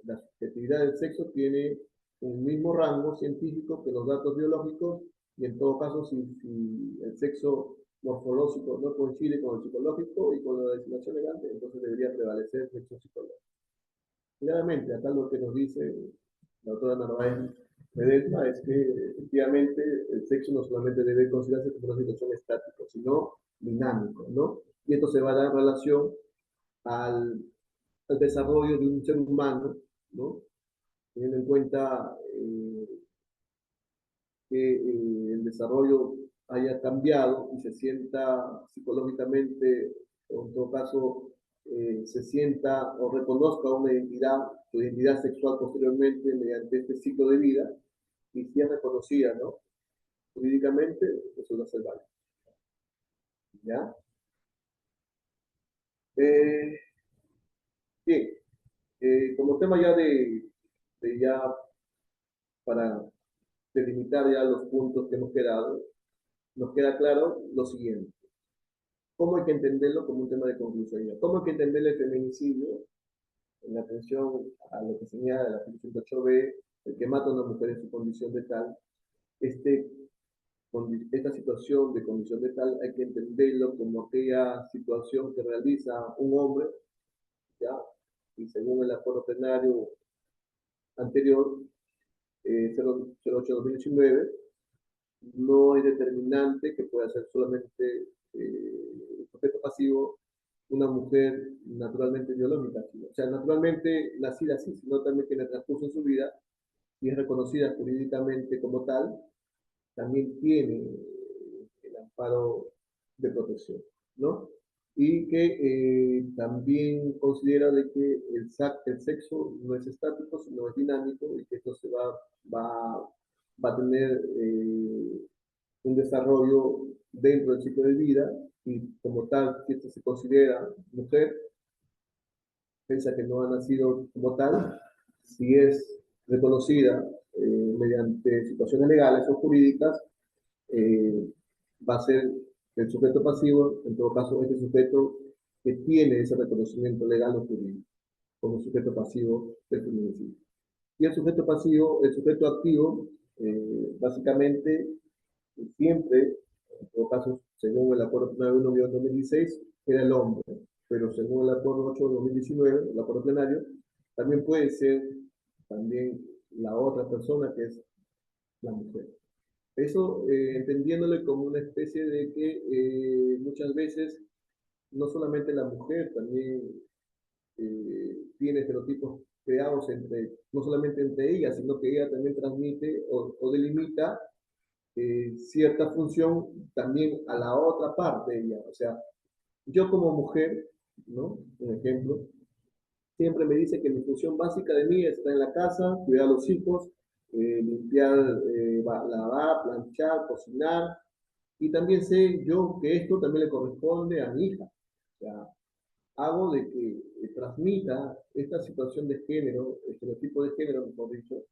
S1: la subjetividad del sexo tiene un mismo rango científico que los datos biológicos y en todo caso si el sexo morfológico no coincide con el psicológico y con la designación legal, entonces debería prevalecer el sexo psicológico. Claramente, acá lo que nos dice la doctora Narváez Ledesma es que efectivamente el sexo no solamente debe considerarse como una situación estática, sino dinámico, ¿no? Y esto se va a dar en relación al desarrollo de un ser humano, ¿no? Teniendo en cuenta que el desarrollo haya cambiado y se sienta psicológicamente, o en todo caso, se sienta o reconozca una identidad, su identidad sexual posteriormente mediante este ciclo de vida, y si es reconocida, ¿no? Jurídicamente, eso va a ser válido. ¿Ya? Eh, bien, como tema ya de ya para delimitar ya los puntos que hemos quedado, nos queda claro lo siguiente. ¿Cómo hay que entenderlo como un tema de conclusión? ¿Cómo hay que entender el feminicidio en atención a lo que señala la artículo 108b, el que mata a una mujer en su condición de tal? Esta situación de condición de tal hay que entenderlo como aquella situación que realiza un hombre, ¿ya? Y según el acuerdo plenario anterior, 08-2019, no es determinante que pueda ser solamente sujeto pasivo una mujer naturalmente biológica, o sea, naturalmente nacida así, sino también que en el transcurso de su vida, y es reconocida jurídicamente como tal, también tiene el amparo de protección, ¿no? Y que también considera de que el sexo no es estático, sino es dinámico y que esto va a tener un desarrollo dentro del ciclo de vida y como tal, si esto se considera mujer, piensa que no ha nacido como tal, si es reconocida mediante situaciones legales o jurídicas, eh, va a ser el sujeto pasivo, en todo caso, este sujeto que tiene ese reconocimiento legal o jurídico. como sujeto pasivo del feminicidio. Y el sujeto pasivo, el sujeto activo, básicamente siempre, en todo caso, según el acuerdo plenario 1/2016, era el hombre, pero según el acuerdo 8/2019, el acuerdo plenario, también puede ser también la otra persona que es la mujer. Eso entendiéndole como una especie de que muchas veces no solamente la mujer también tiene estereotipos creados entre, no solamente entre ellas, sino que ella también transmite o delimita cierta función también a la otra parte de ella. O sea, yo como mujer, ¿no? Por ejemplo, siempre me dice que mi función básica de mí está en la casa, cuidar a los hijos, limpiar, lavar, planchar, cocinar, y también sé yo que esto también le corresponde a mi hija. O sea, hago de que transmita esta situación de género, estereotipo de género, mejor dicho,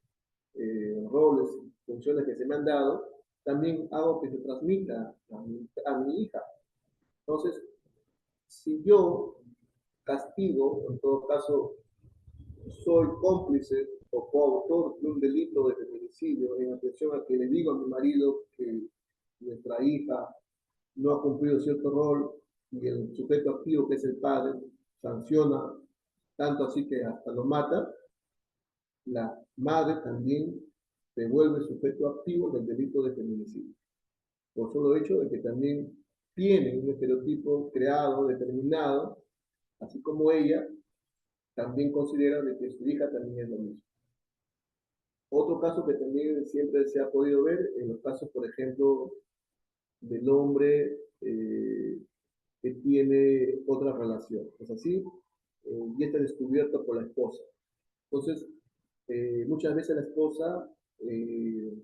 S1: roles, funciones que se me han dado, también hago que se transmita a mi hija. Entonces, si yo castigo, en todo caso, soy cómplice o coautor de un delito de feminicidio en atención a que le digo a mi marido que nuestra hija no ha cumplido cierto rol y el sujeto activo, que es el padre, sanciona tanto así que hasta lo mata, la madre también se vuelve sujeto activo del delito de feminicidio. Por solo hecho de que también tiene un estereotipo creado, determinado, así como ella, también considera de que su hija también es lo mismo. Otro caso que también siempre se ha podido ver, en los casos, por ejemplo, del hombre que tiene otra relación, ¿es así? Y está descubierto por la esposa. Entonces, muchas veces la esposa le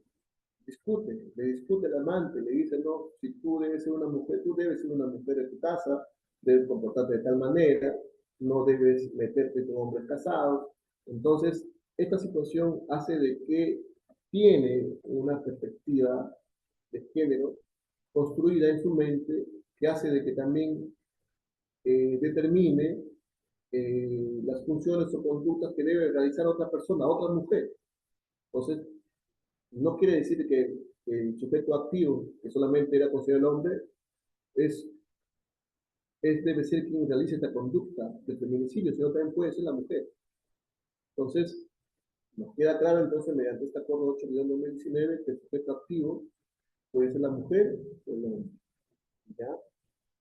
S1: discute al amante, le dice, no, si tú debes ser una mujer, tú debes ser una mujer de tu casa, debes comportarte de tal manera, no debes meterte con hombres casados. Entonces, esta situación hace de que tiene una perspectiva de género construida en su mente que hace de que también determine las funciones o conductas que debe realizar otra persona, otra mujer. Entonces, no quiere decir que el sujeto activo, que solamente era considerado el hombre, es, debe ser quien realice esta conducta del feminicidio, sino también puede ser la mujer. Entonces, nos queda claro entonces mediante este acuerdo 8/2019 que el sujeto activo puede ser la mujer o el hombre. ¿Ya?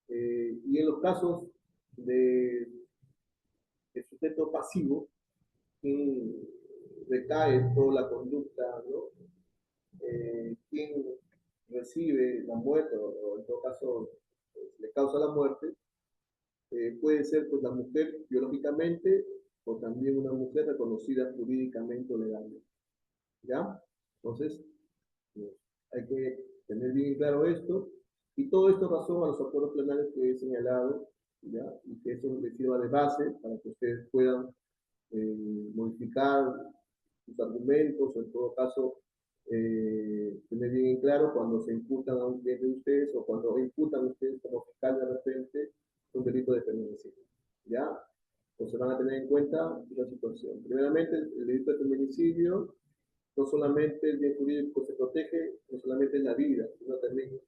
S1: Y en los casos de, de sujeto pasivo, quien recae toda la conducta, ¿no? Quien recibe la muerte o en todo caso le causa la muerte, puede ser pues la mujer biológicamente o también una mujer reconocida jurídicamente o legalmente. ¿Ya? Entonces, hay que tener bien claro esto y todo esto razón a los acuerdos plenarios que he señalado, ¿ya? Y que eso les sirva de base para que ustedes puedan modificar sus argumentos o en todo caso tener bien en claro cuando se imputan a un cliente de ustedes o cuando imputan a ustedes como fiscal de repente un delito de feminicidio. ¿Ya? Entonces van a tener en cuenta la situación. Primeramente, el delito de feminicidio, no solamente el bien jurídico se protege, no solamente en la vida, sino también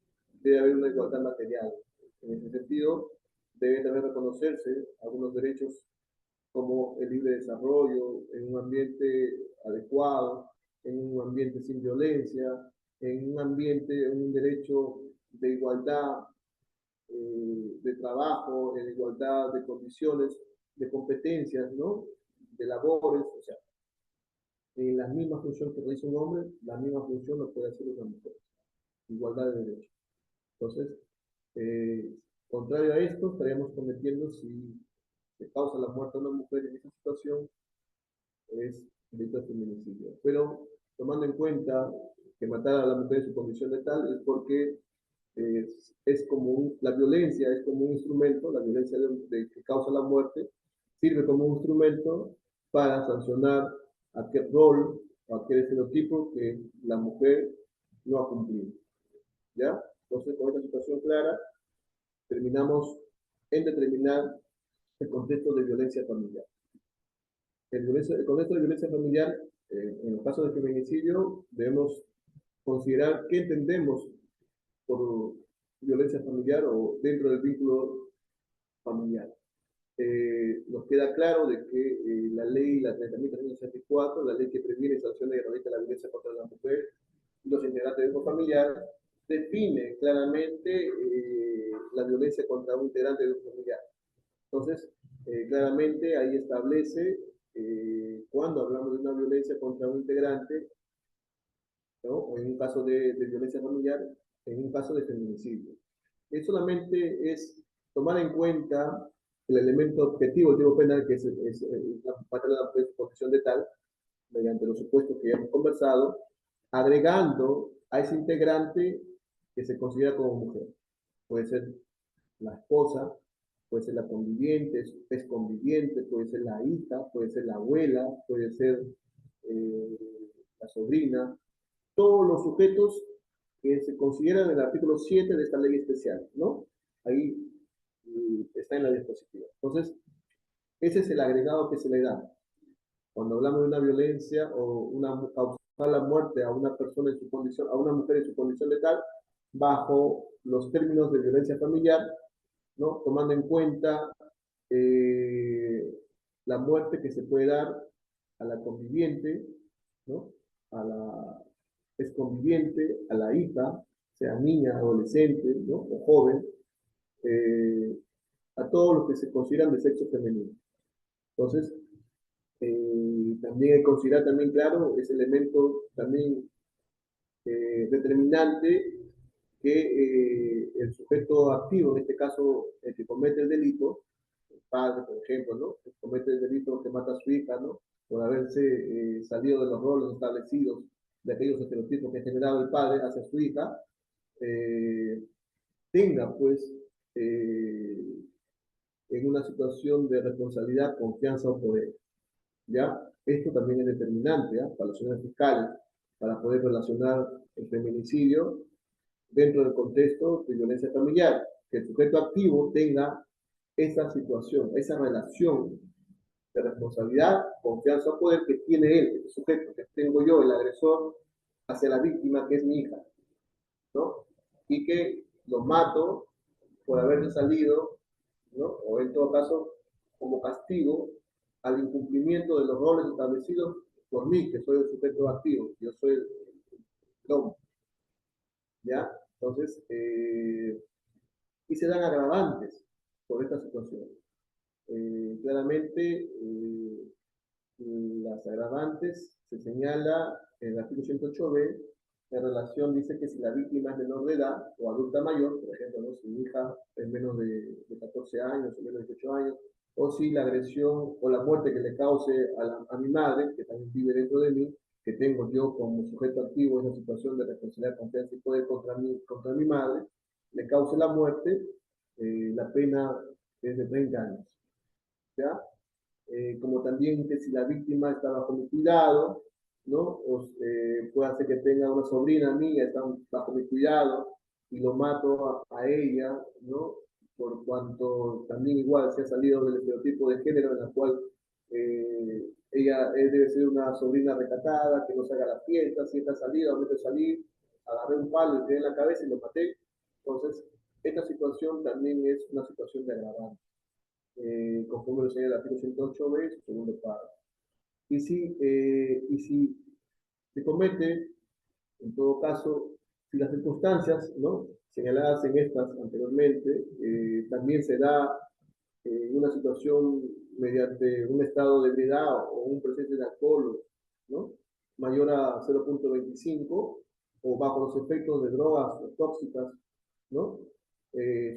S1: debe haber una igualdad material. En ese sentido, debe también reconocerse algunos derechos como el libre desarrollo en un ambiente adecuado, en un ambiente sin violencia, en un ambiente, en un derecho de igualdad de trabajo, de igualdad de condiciones, de competencias, ¿no? De labores, o sea, en la misma función que realiza un hombre, la misma función lo puede hacer una mujer. Igualdad de derechos. Entonces, contrario a esto, estaríamos cometiendo, si se causa la muerte de una mujer en esa situación, es delito de feminicidio. Pero tomando en cuenta que matar a la mujer en su condición de tal es porque es como la violencia es como un instrumento, la violencia que causa la muerte sirve como un instrumento para sancionar aquel rol o aquel estereotipo que la mujer no ha cumplido. ¿Ya? Entonces, con esta situación clara, terminamos en determinar el contexto de violencia familiar. el concepto de violencia familiar, en el caso de feminicidio, debemos considerar qué entendemos por violencia familiar o dentro del vínculo familiar. Nos queda claro de que la ley, la 30.364, la ley que previene, sanciona y erradica la violencia contra la mujer y los integrantes de un familiar, define claramente la violencia contra un integrante de un familiar. Entonces, claramente ahí establece, cuando hablamos de una violencia contra un integrante, ¿no? O en un caso de violencia familiar, en un caso de feminicidio. Solamente es tomar en cuenta el elemento objetivo del tipo penal, que es la protección de tal, mediante los supuestos que ya hemos conversado, agregando a ese integrante que se considera como mujer. Puede ser la esposa, puede ser la conviviente, es conviviente, puede ser la hija, puede ser la abuela, puede ser eh, la sobrina, todos los sujetos que se consideran en el artículo 7 de esta ley especial, ¿no? Ahí está en la diapositiva. Entonces, ese es el agregado que se le da. Cuando hablamos de una violencia o una causar la muerte a una persona en su condición, a una mujer en su condición letal, bajo los términos de violencia familiar, ¿no? Tomando en cuenta eh, la muerte que se puede dar a la conviviente, ¿no? A la exconviviente, a la hija, sea niña, adolescente, ¿no? O joven, a todos los que se consideran de sexo femenino. Entonces, también hay que considerar también, claro, ese elemento también determinante que el sujeto activo, en este caso el que comete el delito, el padre, por ejemplo, ¿no? Que comete el delito que mata a su hija, ¿no? Por haberse salido de los roles establecidos de aquellos estereotipos que ha generado el padre hacia su hija, eh, tenga pues en una situación de responsabilidad, confianza o poder. ¿Ya? Esto también es determinante, ¿ya? Para los señores fiscales, para poder relacionar el feminicidio dentro del contexto de violencia familiar, que el sujeto activo tenga esa situación, esa relación de responsabilidad, confianza o poder que tiene él, el sujeto, que tengo yo, el agresor, hacia la víctima, que es mi hija, ¿no? Y que lo mato por haberse salido, ¿no? O en todo caso, como castigo al incumplimiento de los roles establecidos por mí, que soy el sujeto activo, yo soy el hombre, ¿ya? Entonces, y se dan agravantes por esta situación. Claramente, las agravantes se señala en el artículo 108b, en relación, dice que si la víctima es menor de edad o adulta mayor, por ejemplo, ¿no? Si mi hija es menos de 14 años o menos de 18 años, o si la agresión o la muerte que le cause a mi madre, que también vive dentro de mí, que tengo yo como sujeto activo en esa situación de responsabilidad, confianza y poder contra mi madre, le cause la muerte, la pena es de 30 años. ¿Ya? Como también que si la víctima está bajo mi cuidado, ¿no? O, puede hacer que tenga una sobrina mía, está bajo mi cuidado, y lo mato a ella, ¿no? Por cuanto también igual se ha salido del estereotipo de género en la cual ella debe ser una sobrina recatada, que no se haga la fiesta, si está salida o no está salir, agarré un palo y tiré en la cabeza y lo maté. Entonces, esta situación también es una situación de agravante, conforme lo señala el artículo 108b, su segundo párrafo. Y si se comete, en todo caso, si las circunstancias, ¿no? Señaladas en estas anteriormente, también se da una situación mediante un estado de ebriedad o un presente de alcohol, ¿no? Mayor a 0.25 o bajo los efectos de drogas tóxicas, ¿no?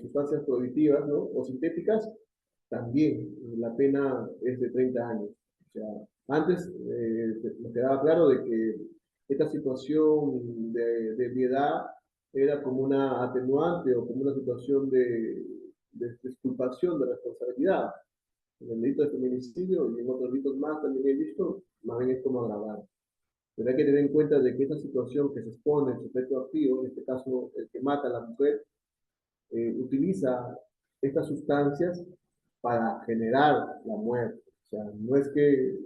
S1: Sustancias prohibitivas, ¿no? O sintéticas, también la pena es de 30 años. O sea, antes nos quedaba claro de que esta situación de ebriedad era como una atenuante o como una situación de exculpación de responsabilidad. En el delito de feminicidio y en otros delitos más también he visto, más bien es como agravante. Pero hay que tener en cuenta de que esta situación que se expone el sujeto activo, en este caso el que mata a la mujer, utiliza estas sustancias para generar la muerte. O sea, no es que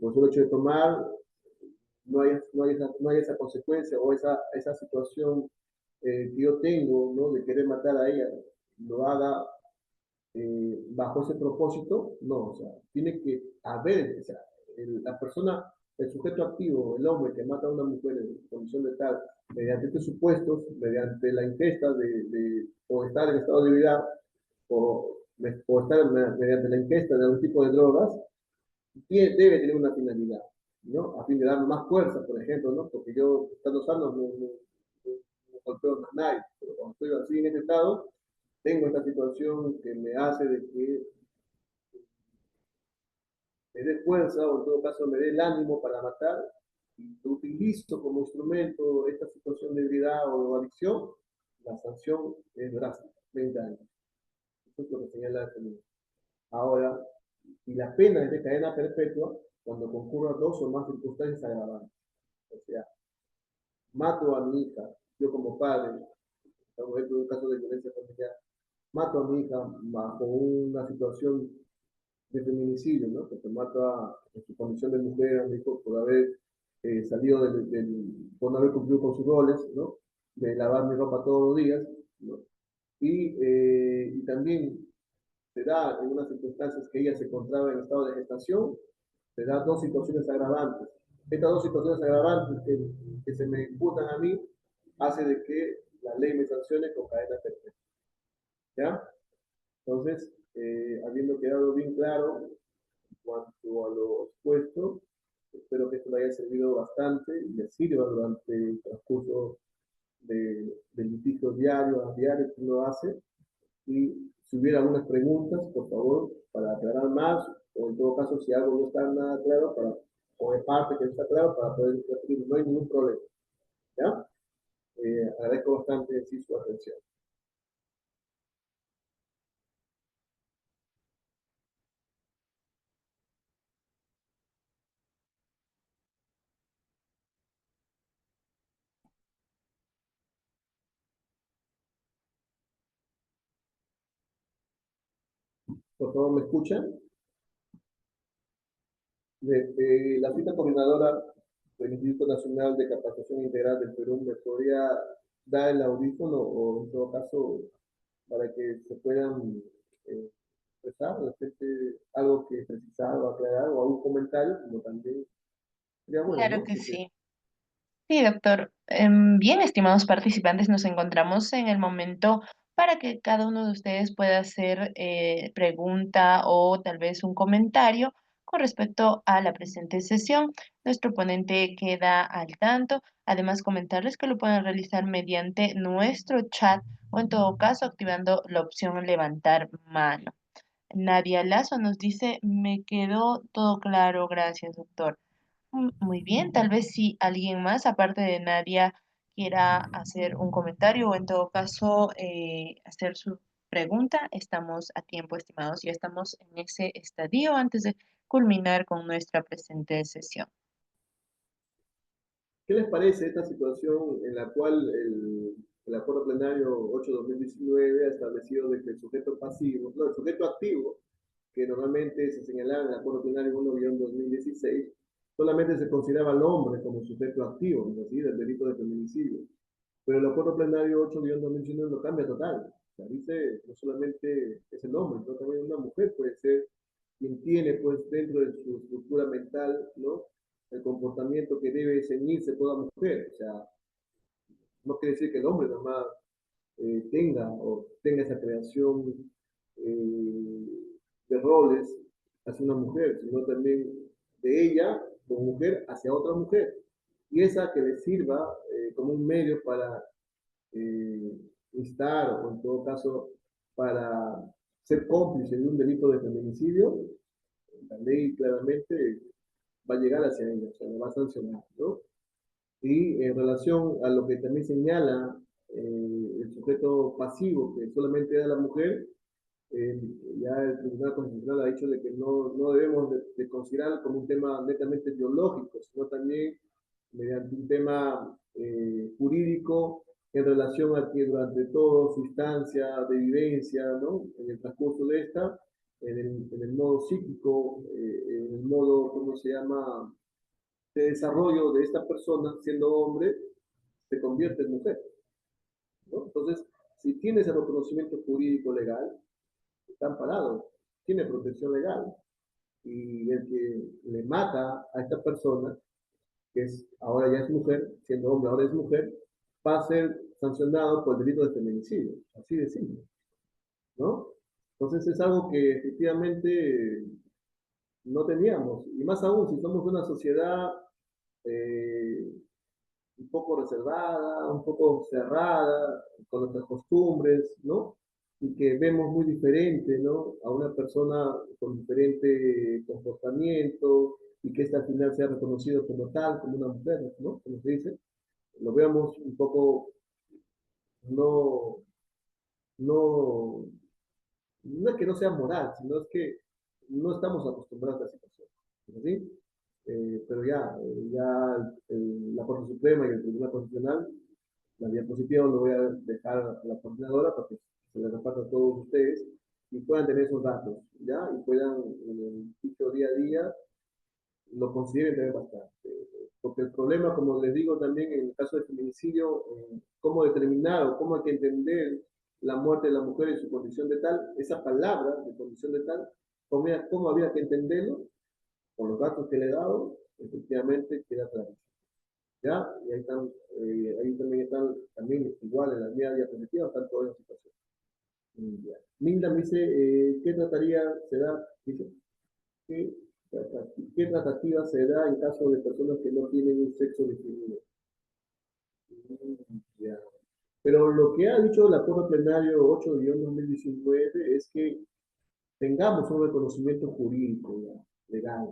S1: por el hecho de tomar, no hay esa consecuencia o esa situación que yo tengo, ¿no? De querer matar a ella, lo haga bajo ese propósito, no, o sea, tiene que haber, o sea, la persona, el sujeto activo, el hombre que mata a una mujer en condición de tal, mediante estos supuestos, mediante la ingesta o estar en estado de ebriedad, o estar mediante la ingesta de algún tipo de drogas, debe tener una finalidad, ¿no? A fin de dar más fuerza, por ejemplo, ¿no? Porque yo, estando sano, no golpeo a nadie, pero cuando estoy así en ese estado, tengo esta situación que me hace de que me dé fuerza o en todo caso me dé el ánimo para matar y utilizo como instrumento esta situación de ebriedad o adicción, la sanción es drástica, 20 años. Eso es lo que señala el Señor. Ahora, y la pena es de cadena perpetua cuando concurran dos o más circunstancias agravantes. O sea, mato a mi hija, yo como padre, estamos dentro de un caso de violencia familiar, mato a mi hija bajo una situación de feminicidio, ¿no? Porque mata en su condición de mujer a mi hijo por haber salido por no haber cumplido con sus roles, ¿no? De lavar mi ropa todos los días, ¿no? Y también se da en unas circunstancias que ella se encontraba en estado de gestación, se da dos situaciones agravantes. Estas dos situaciones agravantes que se me imputan a mí hace de que la ley me sancione con cadena perpetua. ¿Ya? Entonces, habiendo quedado bien claro en cuanto a lo expuesto, espero que esto le haya servido bastante y le sirva durante el transcurso del litigio diario a diario que uno hace. Y si hubiera algunas preguntas, por favor, para aclarar más, o en todo caso, si algo no está nada claro, o de parte que no está claro, para poder repetir, no hay ningún problema. ¿Ya? Agradezco bastante sí, su atención. Por favor, ¿me escuchan? La cita coordinadora del Instituto Nacional de Capacitación Integral del Perú me podría dar el audífono o en todo caso para que se puedan expresar, de repente algo que precisar o aclarar o algún comentario, como también sería bueno,
S3: Claro
S1: ¿no?
S3: que
S1: Así que,
S3: sí. Sí, doctor. Bien, estimados participantes, nos encontramos en el momento para que cada uno de ustedes pueda hacer pregunta o tal vez un comentario con respecto a la presente sesión. Nuestro ponente queda al tanto. Además, comentarles que lo pueden realizar mediante nuestro chat o en todo caso activando la opción levantar mano. Nadia Lazo nos dice, me quedó todo claro, gracias, doctor. Muy bien, tal vez si alguien más, aparte de Nadia, quiera hacer un comentario o en todo caso hacer su pregunta, estamos a tiempo, estimados. Ya estamos en ese estadio antes de culminar con nuestra presente sesión.
S1: ¿qué les parece esta situación en la cual el acuerdo plenario 8/2019 ha establecido de que el sujeto pasivo, no, el sujeto activo, que normalmente se señalaba en el acuerdo plenario 1/2016, solamente se consideraba al hombre como sujeto activo, es decir, del delito de feminicidio? Pero el acuerdo plenario 8/2019 lo cambia total. O sea, dice, no solamente es el hombre, sino también una mujer puede ser quien tiene, pues, dentro de su estructura mental, ¿no? El comportamiento que debe ceñirse toda mujer. O sea, no quiere decir que el hombre nomás tenga esa creación eh, de roles hacia una mujer, sino también de ella como mujer hacia otra mujer. Y esa que le sirva como un medio para eh, instar o en todo caso para ser cómplice de un delito de feminicidio, la ley claramente va a llegar hacia ella, o sea, la va a sancionar, ¿no? Y en relación a lo que también señala el sujeto pasivo, que solamente da la mujer, eh, ya el Tribunal Constitucional ha dicho de que no debemos de considerar como un tema netamente biológico, sino también mediante un tema jurídico en relación a que durante toda su instancia de vivencia, ¿no? En el transcurso de esta, en el modo psíquico, en el modo, ¿cómo se llama?, de desarrollo de esta persona, siendo hombre, se convierte en mujer, ¿no? Entonces, si tiene ese reconocimiento jurídico legal, está amparado, tiene protección legal. Y el que le mata a esta persona, que es, ahora ya es mujer, siendo hombre ahora es mujer, va a ser sancionado por el delito de feminicidio, así de simple, ¿no? Entonces es algo que efectivamente no teníamos, y más aún si somos una sociedad eh, un poco reservada, un poco cerrada, con nuestras costumbres, ¿no? Y que vemos muy diferente, ¿no? A una persona con diferente comportamiento y que esta al final sea reconocido como tal, como una mujer, ¿no? Como se dice, lo vemos un poco, no, no, no es que no sea moral, sino es que no estamos acostumbrados a esa situación, ¿sí? Pero la Corte Suprema y el Tribunal Constitucional, la diapositiva lo voy a dejar a la coordinadora para que se le reparta a todos ustedes y puedan tener esos datos, ¿ya? Y puedan en el sitio día a día lo consideren también bastante. Porque el problema, como les digo también en el caso del feminicidio, cómo determinar o cómo hay que entender la muerte de la mujer en su condición de tal, esa palabra de condición de tal, cómo había que entenderlo, con los datos que le he dado, efectivamente queda claro. ¿Ya? Y ahí también están, también igual en la misma diapositiva, están todas las situaciones. Ya. Minda me dice, ¿qué trataría se da? Dice, ¿qué, ¿qué tratativa se da en caso de personas que no tienen un sexo definido? Ya. Pero lo que ha dicho el acuerdo plenario 8-2019 es que tengamos un reconocimiento jurídico, ya, legal.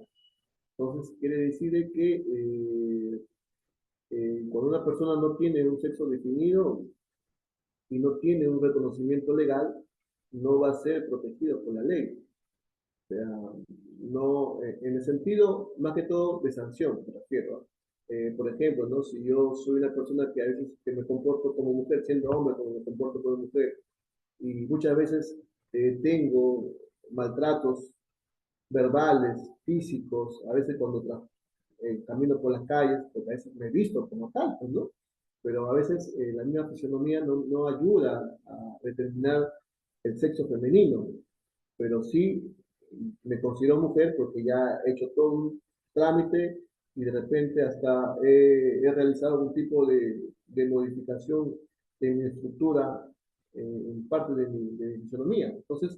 S1: Entonces, quiere decir que cuando una persona no tiene un sexo definido y no tiene un reconocimiento legal, no va a ser protegido por la ley. O sea, no, en el sentido, más que todo, de sanción, me refiero. Por ejemplo, ¿no? Si yo soy una persona que a veces que me comporto como mujer, siendo hombre, como me comporto como mujer, y muchas veces tengo maltratos verbales, físicos, a veces cuando camino por las calles, porque a veces me he visto como tal, pues, ¿no? Pero a veces la misma fisionomía no ayuda a determinar el sexo femenino, pero sí me considero mujer porque ya he hecho todo un trámite y de repente hasta he realizado algún tipo de modificación de mi estructura en parte de mi fisionomía. Entonces,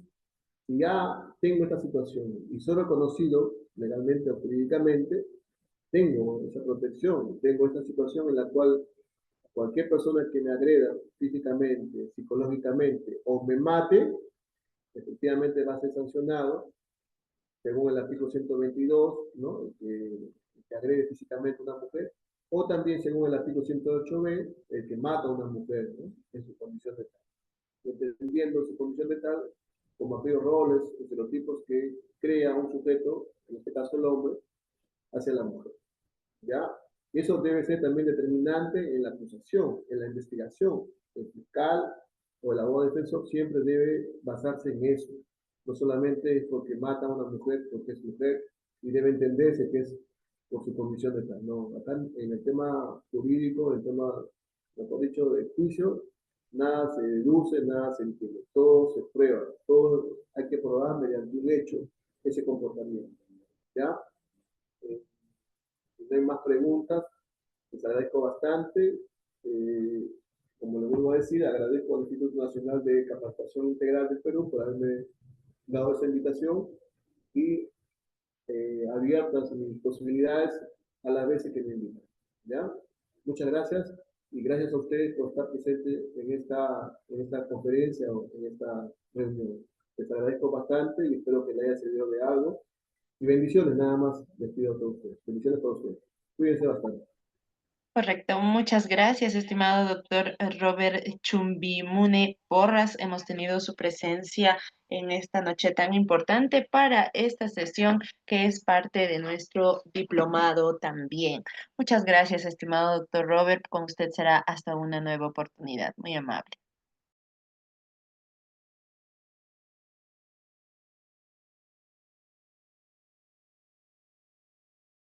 S1: si ya tengo esta situación y soy reconocido legalmente o jurídicamente, tengo esa protección, tengo esta situación en la cual cualquier persona que me agreda físicamente, psicológicamente o me mate, efectivamente va a ser sancionado según el artículo 122, ¿no? Que agrede físicamente a una mujer, o también según el artículo 108b, el que mata a una mujer, ¿no? En su condición de tal. Entendiendo su condición de tal como aquellos roles, estereotipos que crea un sujeto, en este caso el hombre, hacia la mujer. ¿Ya? Y eso debe ser también determinante en la acusación, en la investigación. El fiscal o el abogado defensor siempre debe basarse en eso. No solamente porque mata a una mujer porque es mujer y debe entenderse que es por su condición de tal. No, acá en el tema jurídico, en el tema, mejor dicho, de juicio, nada se deduce, nada se entiende. Todo se prueba, todo hay que probar mediante un hecho ese comportamiento. ¿Ya? Si no hay más preguntas, les agradezco bastante. Eh, Como les vuelvo a decir, agradezco al Instituto Nacional de Capacitación Integral del Perú por haberme dado esa invitación y abiertas mis posibilidades a las veces que me invitan. ¿Ya? Muchas gracias y gracias a ustedes por estar presentes en esta conferencia o en esta reunión. Les agradezco bastante y espero que les haya servido de algo. Y bendiciones, nada más les pido a todos ustedes. Bendiciones para ustedes. Cuídense bastante.
S3: Correcto, muchas gracias, estimado doctor Robert Chumbimune Porras. Hemos tenido su presencia en esta noche tan importante para esta sesión que es parte de nuestro diplomado también. Muchas gracias, estimado doctor Robert. Con usted será hasta una nueva oportunidad. Muy amable.